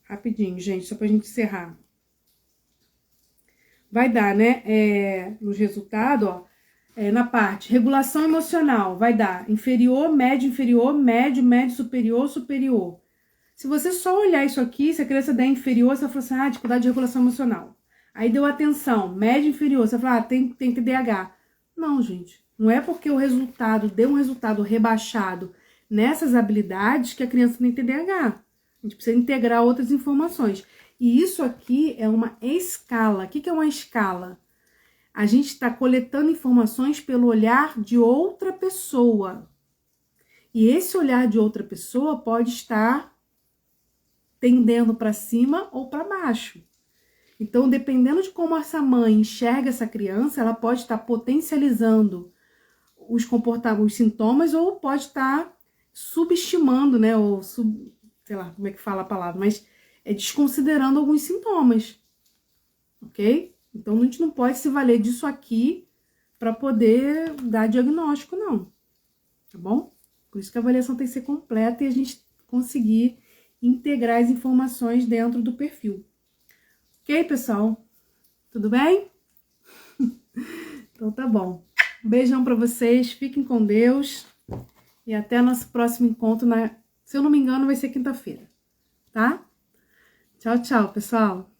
Rapidinho, gente, só pra gente encerrar. Vai dar, né, no resultado, ó, na parte regulação emocional, vai dar inferior, médio, médio, superior, superior. Se você só olhar isso aqui, se a criança der inferior, você vai falar assim, dificuldade de regulação emocional. Aí deu atenção, médio, inferior, você vai falar, tem TDAH. Não, gente, não é porque o resultado deu um resultado rebaixado nessas habilidades que a criança tem TDAH. A gente precisa integrar outras informações. E isso aqui é uma escala. O que é uma escala? A gente está coletando informações pelo olhar de outra pessoa. E esse olhar de outra pessoa pode estar tendendo para cima ou para baixo. Então, dependendo de como essa mãe enxerga essa criança, ela pode estar potencializando os sintomas ou pode estar subestimando, né? Ou sei lá como é que fala a palavra, mas desconsiderando alguns sintomas, ok? Então, a gente não pode se valer disso aqui para poder dar diagnóstico, não, tá bom? Por isso que a avaliação tem que ser completa e a gente conseguir integrar as informações dentro do perfil. Ok, pessoal? Tudo bem? Então tá bom. Um beijão para vocês, fiquem com Deus e até nosso próximo encontro, se eu não me engano, vai ser quinta-feira, tá? Tchau, tchau, pessoal!